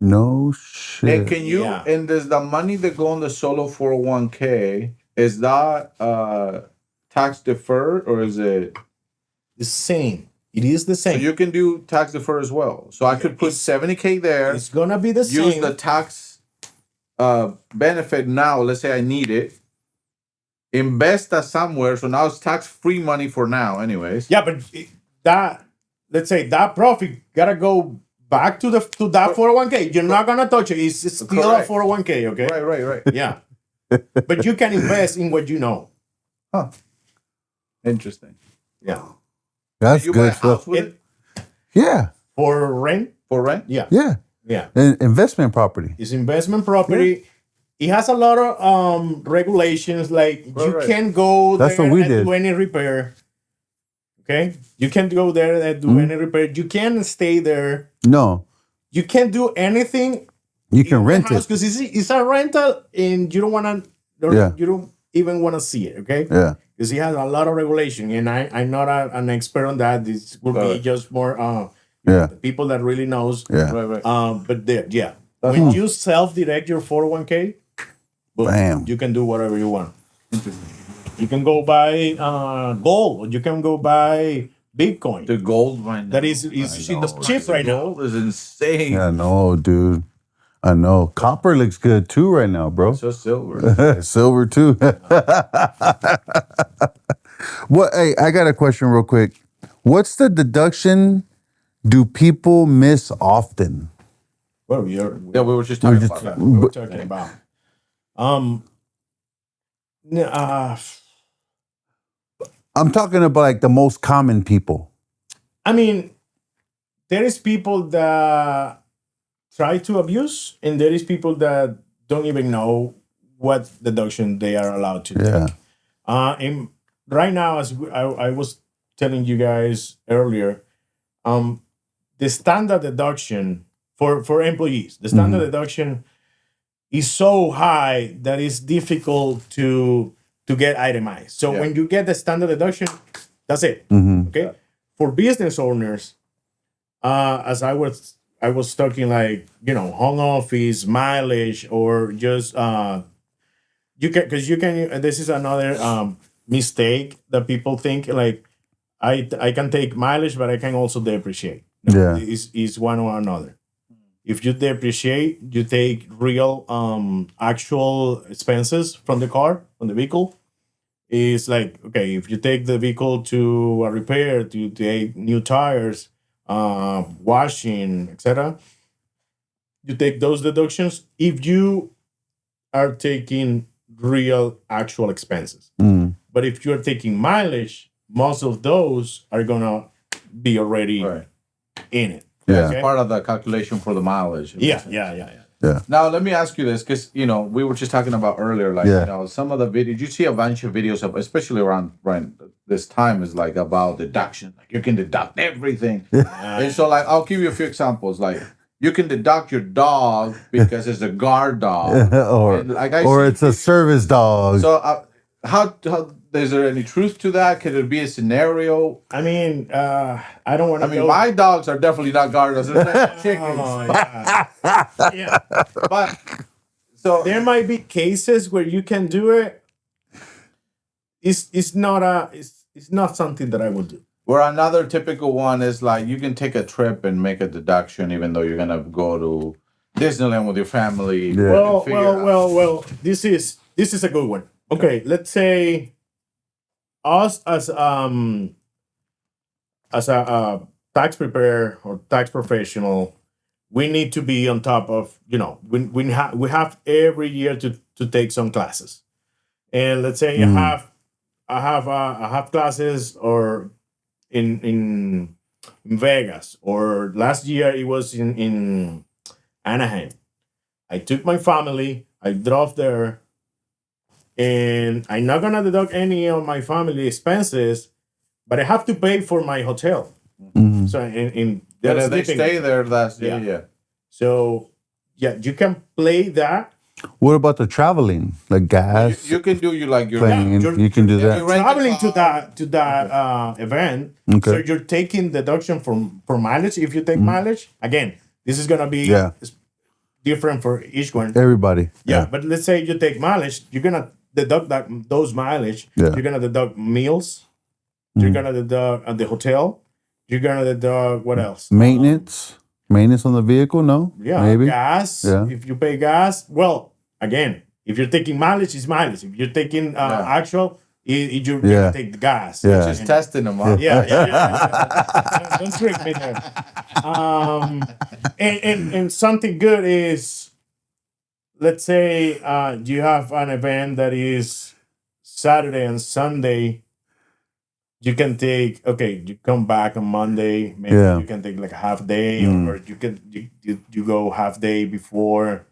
Speaker 1: No shit.
Speaker 3: And can you? Yeah. And does the money that go on the solo 401k, is that tax deferred, or is it
Speaker 2: the same? It is the same.
Speaker 3: So you can do tax deferred as well. So I could put $70,000 there.
Speaker 2: It's gonna be the same.
Speaker 3: Use the tax benefit now. Let's say I need it. Invest that somewhere. So now it's tax free money for now, anyways.
Speaker 2: Yeah, but let's say that profit gotta go back to that 401k. You're not gonna touch it. It's still
Speaker 3: Correct.
Speaker 2: a 401k. Okay.
Speaker 3: Right.
Speaker 2: Yeah. But you can invest in what you know.
Speaker 3: Huh. Interesting.
Speaker 2: Yeah.
Speaker 1: That's
Speaker 3: You buy a
Speaker 1: good
Speaker 3: house
Speaker 1: stuff.
Speaker 3: with it
Speaker 1: Yeah.
Speaker 2: For rent.
Speaker 3: for rent?
Speaker 2: Yeah.
Speaker 1: Yeah.
Speaker 2: Yeah.
Speaker 1: Investment property.
Speaker 2: It's investment property. It has a lot of regulations. Like you
Speaker 3: Right.
Speaker 2: can't go
Speaker 1: That's
Speaker 2: there
Speaker 1: what we
Speaker 2: and
Speaker 1: did.
Speaker 2: do any repair. Okay, you can't go there and do any repair. You can't stay there.
Speaker 1: No.
Speaker 2: You can't do anything.
Speaker 1: You can rent it.
Speaker 2: because it's a rental, and you don't want to.
Speaker 1: Yeah.
Speaker 2: You don't even want to see it. Okay.
Speaker 1: Yeah.
Speaker 2: Because it has a lot of regulation, and I'm not an expert on that. This will be just more
Speaker 1: Yeah.
Speaker 2: the people that really knows.
Speaker 1: Yeah.
Speaker 3: Right.
Speaker 2: But there, yeah. When you self-direct your 401k, boom,
Speaker 1: Bam.
Speaker 2: you can do whatever you want. You can go buy gold, or you can go buy Bitcoin.
Speaker 3: The gold right now.
Speaker 2: That is cheap right now.
Speaker 3: Gold is insane.
Speaker 1: Yeah, I know, dude. I know. Copper looks good too right now, bro.
Speaker 3: So silver.
Speaker 1: Silver too. What? Hey, I got a question real quick. What's the deduction do people miss often?
Speaker 2: Well,
Speaker 3: Yeah, we were just talking about that.
Speaker 2: we're talking about.
Speaker 1: I'm talking about like the most common people.
Speaker 2: I mean, there is people that try to abuse, and there is people that don't even know what deduction they are allowed to
Speaker 1: Yeah.
Speaker 2: take. And right now, as I was telling you guys earlier, the standard deduction for employees, the standard deduction is so high that it's difficult to get itemized. So when you get the standard deduction, that's it. Okay. For business owners, as I was talking, like, home office, mileage, or just you can this is another mistake that people think, like, I can take mileage, but I can also depreciate. No,
Speaker 1: Yeah.
Speaker 2: is one or another. If you depreciate, you take real actual expenses from the car, from the vehicle. It's like, okay, if you take the vehicle to a repair, to take new tires, washing, etc., you take those deductions if you are taking real actual expenses. But if you're taking mileage, most of those are gonna be already in it.
Speaker 1: Yeah.
Speaker 2: Okay?
Speaker 3: Part of the calculation for the mileage.
Speaker 2: Yeah.
Speaker 3: Now let me ask you this, because we were just talking about earlier, like some of the videos. You see a bunch of videos of, especially around this time, is like about deduction. Like you can deduct everything, and so like I'll give you a few examples. Like you can deduct your dog because it's a guard dog,
Speaker 1: or
Speaker 3: and, like,
Speaker 1: it's a service dog.
Speaker 3: So how is there any truth to that? Could it be a scenario?
Speaker 2: I mean, I don't want to.
Speaker 3: I mean, my dogs are definitely not guard dogs. They're like chickens.
Speaker 2: Yeah.
Speaker 3: But so
Speaker 2: There might be cases where you can do it. It's not something that I would do.
Speaker 3: where another typical one is like you can take a trip and make a deduction even though you're gonna go to Disneyland with your family.
Speaker 1: Yeah.
Speaker 2: Well. This is a good one. Okay, let's say us as a tax preparer or tax professional, we need to be on top of, we have every year to take some classes. And let's say I have classes or in Vegas, or last year it was in Anaheim. I took my family, I drove there, and I'm not gonna deduct any of my family expenses, but I have to pay for my hotel. So in
Speaker 3: Yeah, if they stay there, that's yeah.
Speaker 2: So you can play that.
Speaker 1: What about the traveling, like gas?
Speaker 3: You can do your
Speaker 1: plane. You can do that.
Speaker 3: you rent a
Speaker 2: Traveling
Speaker 3: car.
Speaker 2: to that event.
Speaker 1: Okay.
Speaker 2: So you're taking deduction for mileage. If you take mileage, again, this is gonna be different for each one.
Speaker 1: Everybody.
Speaker 2: Yeah, but let's say you take mileage, you're gonna deduct those mileage.
Speaker 1: Yeah.
Speaker 2: You're gonna deduct meals. You're gonna deduct the hotel. You're gonna deduct what else?
Speaker 1: Maintenance on the vehicle? No.
Speaker 2: Yeah,
Speaker 1: Maybe.
Speaker 2: gas.
Speaker 1: Yeah.
Speaker 2: If you pay gas, well, again, if you're taking mileage, it's mileage. If you're taking actual, You're
Speaker 1: Yeah.
Speaker 2: gonna take the gas.
Speaker 1: Yeah.
Speaker 3: Just testing them out.
Speaker 2: Yeah. Don't trick me there. And something good is, let's say you have an event that is Saturday and Sunday. You can take, you come back on Monday. Maybe
Speaker 1: Yeah.
Speaker 2: you can take like a half day, or you go half day before.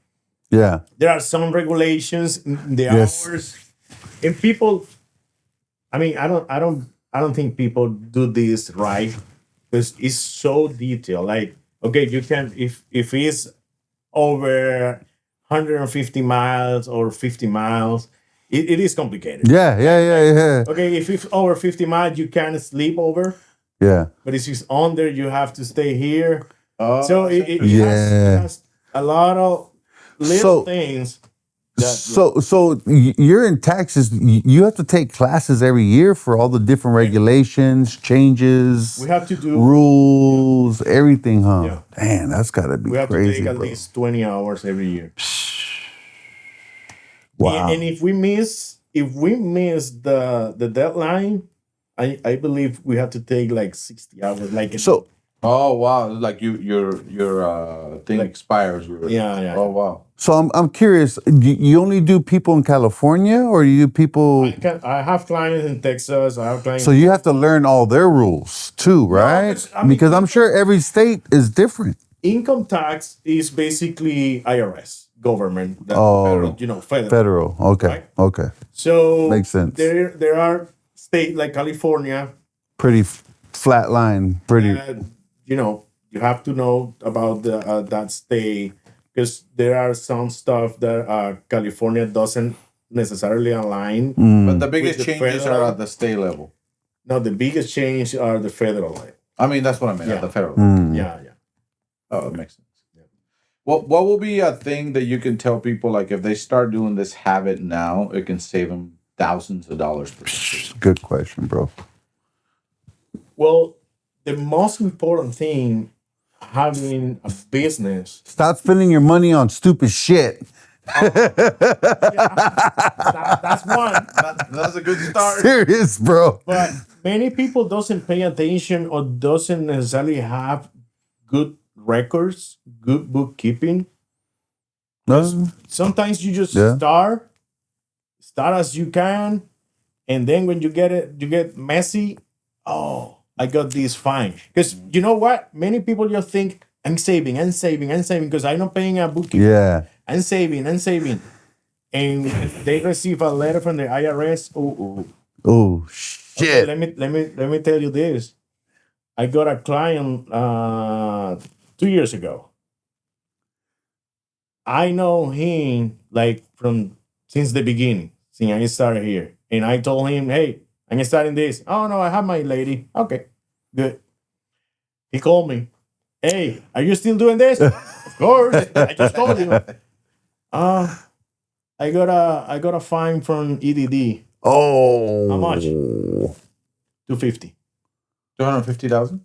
Speaker 1: Yeah.
Speaker 2: There are some regulations in the
Speaker 1: Yes.
Speaker 2: hours, and people. I mean, I don't think people do this right, because it's so detailed. Like, okay, you can, if it's over 150 miles or 50 miles, it is complicated.
Speaker 1: Yeah.
Speaker 2: Okay, if it's over 50 miles, you can sleep over.
Speaker 1: Yeah.
Speaker 2: But if it's under, you have to stay here.
Speaker 3: Oh,
Speaker 2: So it
Speaker 1: Yeah.
Speaker 2: has a lot of little things.
Speaker 1: So you're in Texas. You have to take classes every year for all the different regulations, changes,
Speaker 2: We have to do
Speaker 1: rules, everything, huh?
Speaker 2: Yeah.
Speaker 1: Man, that's gotta be
Speaker 2: We have
Speaker 1: crazy,
Speaker 2: to take at
Speaker 1: bro.
Speaker 2: least 20 hours every year.
Speaker 1: Wow.
Speaker 2: And if we miss the deadline, I believe we have to take like 60 hours. Like
Speaker 1: So
Speaker 3: Oh wow! Like your thing expires.
Speaker 2: Yeah.
Speaker 3: Oh wow!
Speaker 1: So I'm curious. You only do people in California, or you do people?
Speaker 2: I have clients in Texas. I have clients.
Speaker 1: So you have to learn all their rules too, right?
Speaker 2: 'cause, I mean,
Speaker 1: Because I'm sure every state is different.
Speaker 2: Income tax is basically IRS government.
Speaker 1: Oh.
Speaker 2: Federal.
Speaker 1: Federal. Okay.
Speaker 2: Right?
Speaker 1: Okay.
Speaker 2: So
Speaker 1: Makes sense.
Speaker 2: There are states like California.
Speaker 1: Pretty flat line. Pretty.
Speaker 2: You have to know about that state, because there are some stuff that California doesn't necessarily align.
Speaker 3: But the biggest
Speaker 2: the
Speaker 3: changes
Speaker 2: federal-
Speaker 3: are at the state level.
Speaker 2: No, the biggest change are the federal level.
Speaker 3: I mean, that's what I meant.
Speaker 2: Yeah.
Speaker 3: At the federal. level.
Speaker 1: Mm.
Speaker 2: Yeah.
Speaker 3: Oh, it makes sense. What will be a thing that you can tell people, like, if they start doing this habit now, it can save them thousands of dollars per year?
Speaker 1: Good question, bro.
Speaker 2: Well, the most important thing having a business.
Speaker 1: Stop spending your money on stupid shit.
Speaker 2: That's one.
Speaker 3: That's a good start.
Speaker 1: Serious, bro.
Speaker 2: But many people doesn't pay attention or doesn't necessarily have good records, good bookkeeping. Sometimes you just start as you can, and then when you get messy. Oh, I got this fine. Because you know what? Many people just think I'm saving, because I'm not paying a bookkeeper.
Speaker 1: Yeah.
Speaker 2: I'm saving. And they receive a letter from the IRS.
Speaker 1: Oh
Speaker 2: Okay,
Speaker 1: shit.
Speaker 2: let me tell you this. I got a client 2 years ago. I know him like since the beginning, since I started here. And I told him, hey, I'm starting this. Oh no, I have my lady. Okay, good. He called me. Hey, are you still doing this? Of course. I just told you. I got a fine from EDD.
Speaker 1: Oh.
Speaker 2: How much? 250.
Speaker 3: 250,000.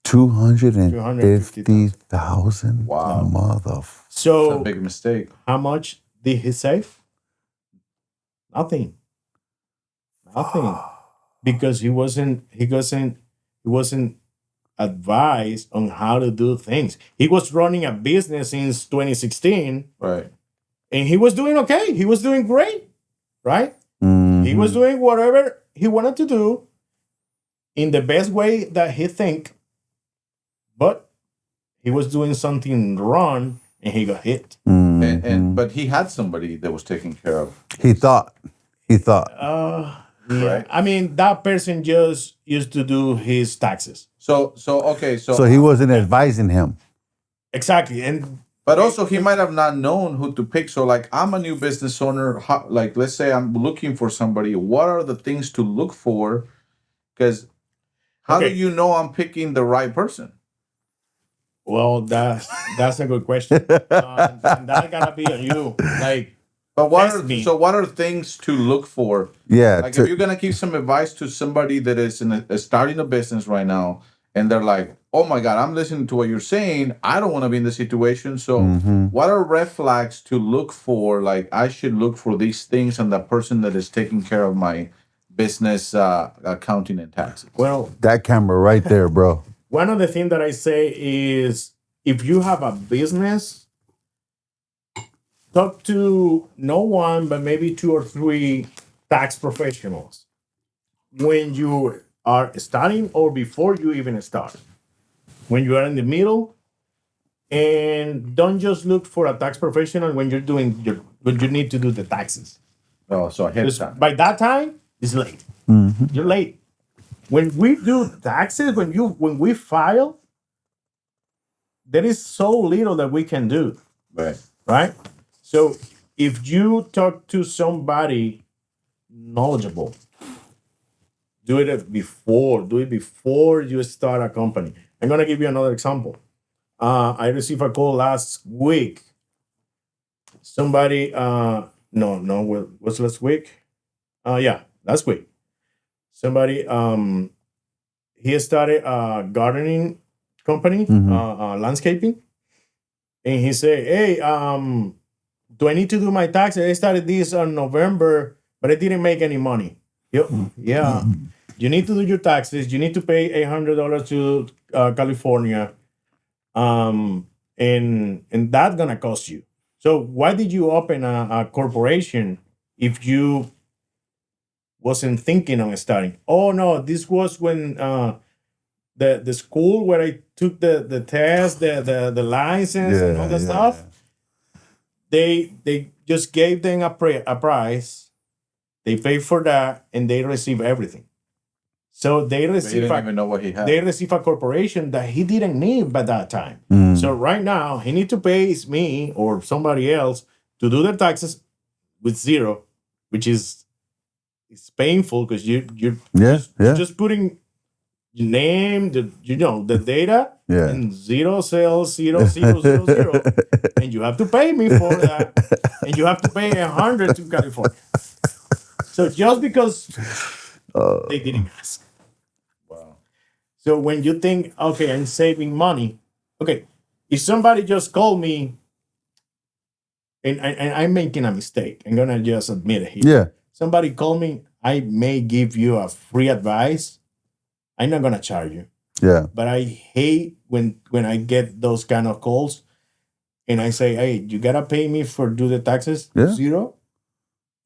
Speaker 1: 250,000.
Speaker 3: Wow.
Speaker 1: Motherfucker.
Speaker 2: So
Speaker 3: That's a big mistake.
Speaker 2: how much did he save? Nothing. Because he wasn't advised on how to do things. He was running a business since 2016,
Speaker 3: Right.
Speaker 2: and he was doing okay. He was doing great, right?
Speaker 1: Mhm.
Speaker 2: He was doing whatever he wanted to do in the best way that he think, but he was doing something wrong and he got hit.
Speaker 1: Mhm.
Speaker 3: But he had somebody that was taking care of.
Speaker 1: He thought.
Speaker 2: Yeah.
Speaker 3: Right.
Speaker 2: I mean, that person just used to do his taxes.
Speaker 3: So
Speaker 1: So he wasn't advising him.
Speaker 2: Exactly. And
Speaker 3: But also, he might have not known who to pick. So, like, I'm a new business owner. Like, let's say I'm looking for somebody. What are the things to look for? Because how do you know I'm picking the right person?
Speaker 2: well, that's a good question. And that gotta be on you. Like,
Speaker 3: But
Speaker 2: Test me.
Speaker 3: what are things to look for?
Speaker 1: Yeah.
Speaker 3: Like, if you're gonna give some advice to somebody that is starting a business right now, and they're like, "Oh my God, I'm listening to what you're saying. I don't want to be in the situation." So, what are red flags to look for? Like, I should look for these things and the person that is taking care of my business accounting and taxes.
Speaker 2: Well,
Speaker 1: That camera right there, bro.
Speaker 2: one of the things that I say is if you have a business, talk to no one, but maybe 2 or 3 tax professionals when you are starting or before you even start. When you are in the middle, and don't just look for a tax professional when you're doing when you need to do the taxes.
Speaker 3: Oh, so ahead of
Speaker 2: Because
Speaker 3: time.
Speaker 2: by that time, it's late. You're late. When we do taxes, when we file, there is so little that we can do,
Speaker 3: Right.
Speaker 2: right? So if you talk to somebody knowledgeable, do it before you start a company. I'm gonna give you another example. I received a call last week. Somebody, what's last week? Last week. Somebody, he started a gardening company, landscaping, and he said, "Hey, do I need to do my taxes? I started this on November, but I didn't make any money." Yep. Yeah. You need to do your taxes. You need to pay $800 to California, and that's gonna cost you. So why did you open a corporation if you wasn't thinking on starting? Oh no, this was when the school where I took the test, the license, and all that stuff. They just gave them a price. They paid for that, and they receive everything. So they
Speaker 3: He
Speaker 2: receive
Speaker 3: didn't even know what he had.
Speaker 2: they receive a corporation that he didn't need by that time. So right now he need to pay me or somebody else to do their taxes with zero, which is it's painful because you're just putting your name, the data, and zero sales, zero, zero, zero, zero, and you have to pay me for that, and you have to pay 100 to California. So just because they didn't ask.
Speaker 3: Wow.
Speaker 2: So when you think, okay, I'm saving money, okay, if somebody just called me and I'm making a mistake, I'm gonna just admit it here.
Speaker 1: Yeah.
Speaker 2: Somebody called me, I may give you a free advice. I'm not gonna charge you.
Speaker 1: Yeah.
Speaker 2: But I hate when I get those kind of calls and I say, hey, you gotta pay me for do the taxes, zero,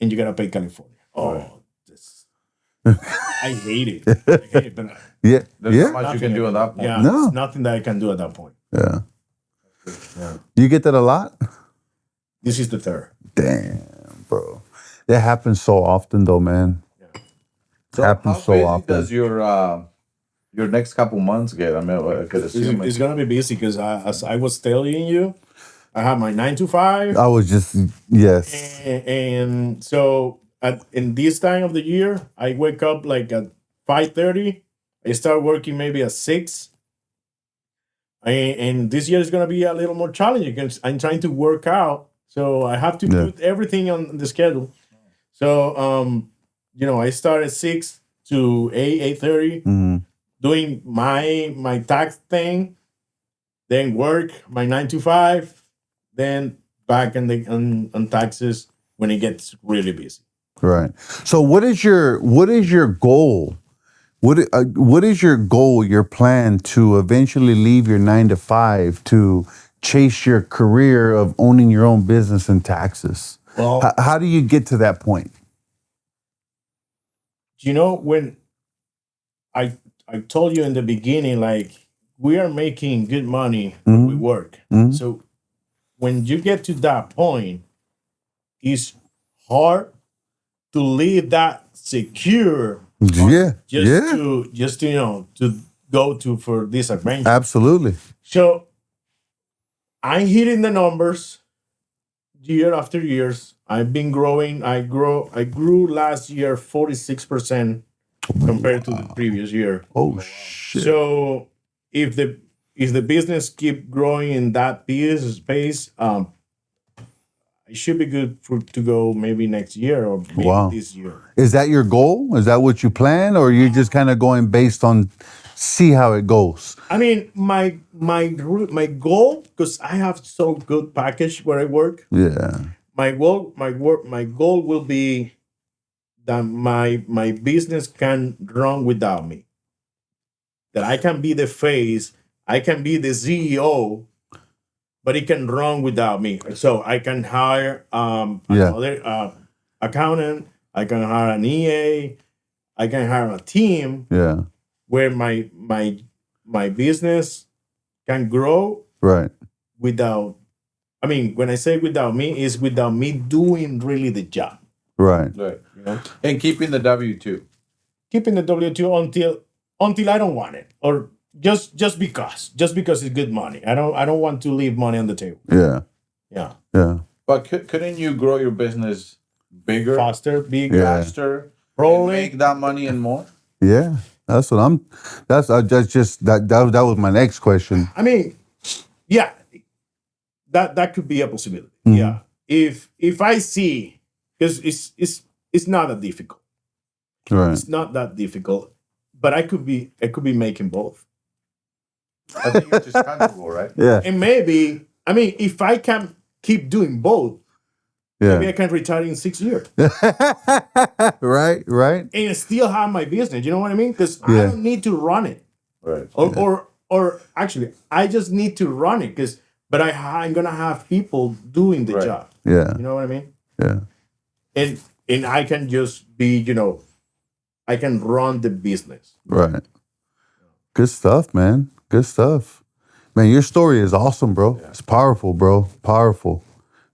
Speaker 2: and you gotta pay California. Oh, this I hate it. I hate it, but
Speaker 1: Yeah.
Speaker 3: There's not much you can do at that point.
Speaker 2: yeah,
Speaker 1: No.
Speaker 2: there's nothing that I can do at that point.
Speaker 1: Yeah. You get that a lot?
Speaker 2: This is the third.
Speaker 1: Damn, bro. That happens so often, though, man.
Speaker 3: So
Speaker 1: Happens
Speaker 3: how
Speaker 1: so
Speaker 3: busy
Speaker 1: often.
Speaker 3: does your next couple months get? I mean, I could assume
Speaker 2: It's gonna be busy because as I was telling you, I have my 9 to 5.
Speaker 1: I was just, yes.
Speaker 2: And so in this time of the year, I wake up like at 5:30. I start working maybe at 6. And this year is going to be a little more challenging because I'm trying to work out. So I have to put everything on the schedule. So, I start at 6 to 8:30 doing my tax thing, then work my 9 to 5, then back on taxes when it gets really busy.
Speaker 1: Right. So what is your goal? What is your goal, your plan to eventually leave your 9 to 5 to chase your career of owning your own business and taxes?
Speaker 2: Well,
Speaker 1: How do you get to that point?
Speaker 2: When I told you in the beginning, like we are making good money when we work. So when you get to that point, it's hard to leave that secure. Just to go to for this adventure.
Speaker 1: Absolutely.
Speaker 2: So I'm hitting the numbers year after years. I've been growing. I grew last year 46% compared to the previous year.
Speaker 1: Oh shit.
Speaker 2: So if the business keep growing in that pace, it should be good to go maybe next year or maybe this year.
Speaker 1: Is that your goal? Is that what you plan, or you're just kind of going based on see how it goes.
Speaker 2: I mean, my goal, because I have so good package where I work.
Speaker 1: Yeah.
Speaker 2: My goal will be that my business can run without me. That I can be the face, I can be the CEO, but it can run without me. So I can hire another accountant, I can hire an EA, I can hire a team
Speaker 1: Yeah.
Speaker 2: where my business can grow
Speaker 1: Right.
Speaker 2: without, I mean, when I say without me, is without me doing really the job.
Speaker 1: Right.
Speaker 3: Right.
Speaker 2: You know?
Speaker 3: And keeping the W-2.
Speaker 2: Keeping the W-2 until I don't want it. Or just because it's good money. I don't want to leave money on the table.
Speaker 1: Yeah.
Speaker 2: Yeah.
Speaker 1: Yeah.
Speaker 3: But couldn't you grow your business bigger,
Speaker 2: Faster, bigger,
Speaker 1: Yeah.
Speaker 3: faster, and
Speaker 2: probably.
Speaker 3: make that money and more?
Speaker 1: Yeah. That's what I'm. That's just that was my next question.
Speaker 2: I mean, yeah, that could be a possibility.
Speaker 1: Mhm.
Speaker 2: Yeah, if I see, because it's not that difficult.
Speaker 1: Right.
Speaker 2: It's not that difficult, but I could be making both,
Speaker 3: I think it's just comfortable, right?
Speaker 1: Yeah.
Speaker 2: and maybe I mean if I can keep doing both, maybe I
Speaker 1: Yeah.
Speaker 2: can retire in 6 years
Speaker 1: Right. Right.
Speaker 2: and still have my business. You know what I mean? Because I
Speaker 1: Yeah.
Speaker 2: don't need to run it.
Speaker 3: Right.
Speaker 2: Or actually, I just need to run it but I'm gonna have people doing the
Speaker 3: Right.
Speaker 2: job.
Speaker 1: Yeah.
Speaker 2: You know what I mean?
Speaker 1: Yeah.
Speaker 2: And I can just be, I can run the business.
Speaker 1: Right. Good stuff, man. Good stuff. Man, your story is awesome, bro. It's powerful, bro. Powerful.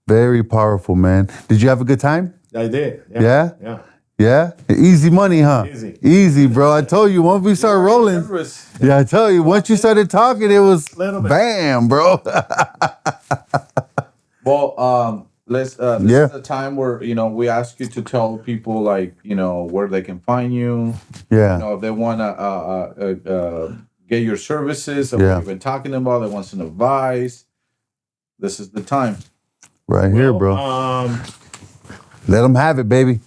Speaker 1: Very powerful, man. Did you have a good time?
Speaker 2: I did.
Speaker 1: Yeah?
Speaker 2: Yeah.
Speaker 1: Yeah? Easy money, huh?
Speaker 2: Easy.
Speaker 1: Easy, bro. I told you, once we started rolling.
Speaker 3: Nervous.
Speaker 1: Yeah, I tell you, once you started talking, it was
Speaker 2: Little bit.
Speaker 1: bam, bro.
Speaker 3: Well, this
Speaker 1: Yeah.
Speaker 3: is the time where we ask you to tell people where they can find you.
Speaker 1: Yeah.
Speaker 3: If they want to get your services that
Speaker 1: Yeah.
Speaker 3: we've been talking about, they want some advice. This is the time.
Speaker 1: Right here,
Speaker 2: Well,
Speaker 1: bro. Let them have it, baby.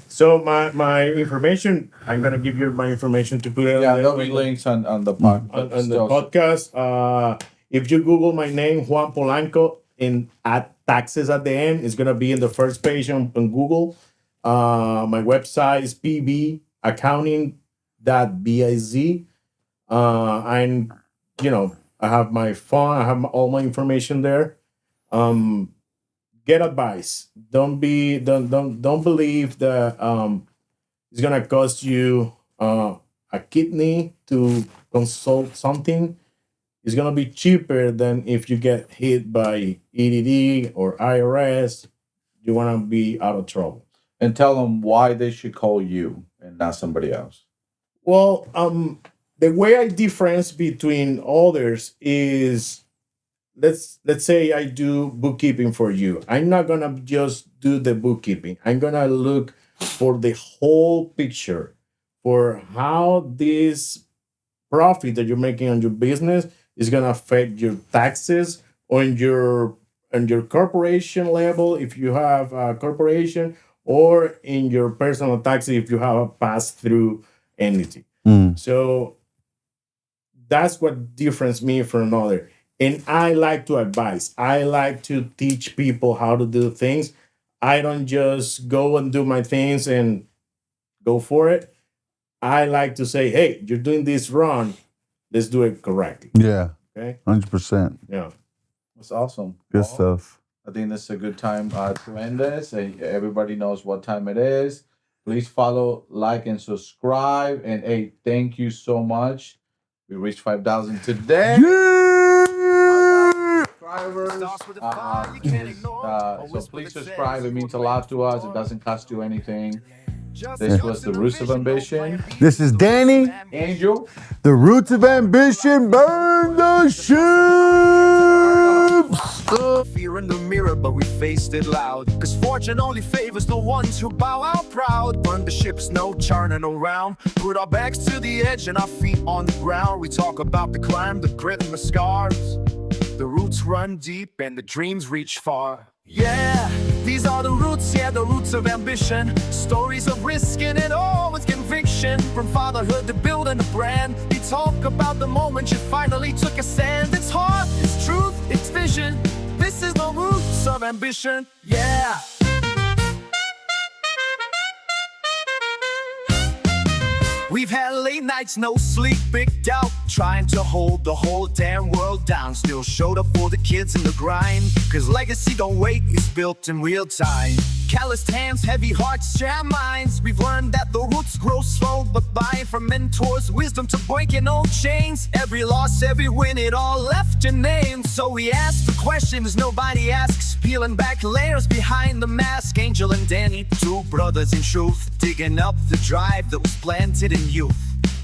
Speaker 2: So my information, I'm gonna give you my information to put it
Speaker 3: Yeah,
Speaker 2: on
Speaker 3: there'll be links on the podcast.
Speaker 2: on the podcast. If you Google my name, Juan Polanco, and add taxes at the end, it's gonna be in the first page on Google. My website is pbaccounting.biz. And I have my phone. I have all my information there. Get advice. Don't believe that it's gonna cost you a kidney to consult something. It's gonna be cheaper than if you get hit by EDD or IRS. You wanna be out of trouble.
Speaker 3: And tell them why they should call you and not somebody else.
Speaker 2: Well, the way I difference between others is let's say I do bookkeeping for you. I'm not gonna just do the bookkeeping. I'm gonna look for the whole picture for how this profit that you're making on your business is gonna affect your taxes on your corporation level if you have a corporation, or in your personal taxes if you have a pass-through entity. So that's what differentiates me from another. And I like to advise. I like to teach people how to do things. I don't just go and do my things and go for it. I like to say, hey, you're doing this wrong. Let's do it correctly.
Speaker 1: Yeah.
Speaker 2: Okay?
Speaker 1: 100%.
Speaker 2: Yeah.
Speaker 3: That's awesome.
Speaker 1: Good
Speaker 3: Well,
Speaker 1: stuff.
Speaker 3: I think this is a good time to end this. And everybody knows what time it is. Please follow, like, and subscribe. And hey, thank you so much. We reached 5,000 today. Subscribers. So please subscribe. It means a lot to us. It doesn't cost you anything. This was the Roots of Ambition.
Speaker 1: This is Danny.
Speaker 3: Angel.
Speaker 1: The Roots of Ambition. Burn the ships.
Speaker 4: Fear in the mirror, but we faced it loud. Cause fortune only favors the ones who bow out proud. Burn the ships, no turning around. Put our backs to the edge and our feet on the ground. We talk about the climb, the grit, and the scars. The roots run deep and the dreams reach far. Yeah, These are the roots, yeah, the roots of ambition. Stories of risk and it all with conviction. From fatherhood to building a brand, we talk about the moment you finally took a stand. It's heart, it's truth, it's vision. This is the roots of ambition, yeah. We've had late nights, no sleep, big doubt, trying to hold the whole damn world down. Still showed up for the kids in the grind, cause legacy don't wait, it's built in real time. Calloused hands, heavy hearts, share minds. We've learned that the roots grow slow, but by from mentors, wisdom to breaking old chains. Every loss, every win, it all left your name. So we ask the questions nobody asks, peeling back layers behind the mask. Angel and Danny, two brothers in truth, digging up the drive that was planted in youth.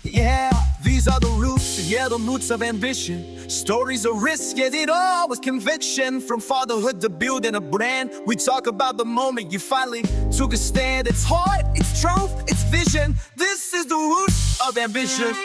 Speaker 4: Yeah, these are the roots, yeah, the roots of ambition. Stories of risk, yet it all with conviction. From fatherhood to building a brand, we talk about the moment you finally took a stand. It's heart, it's truth, it's vision. This is the roots of ambition.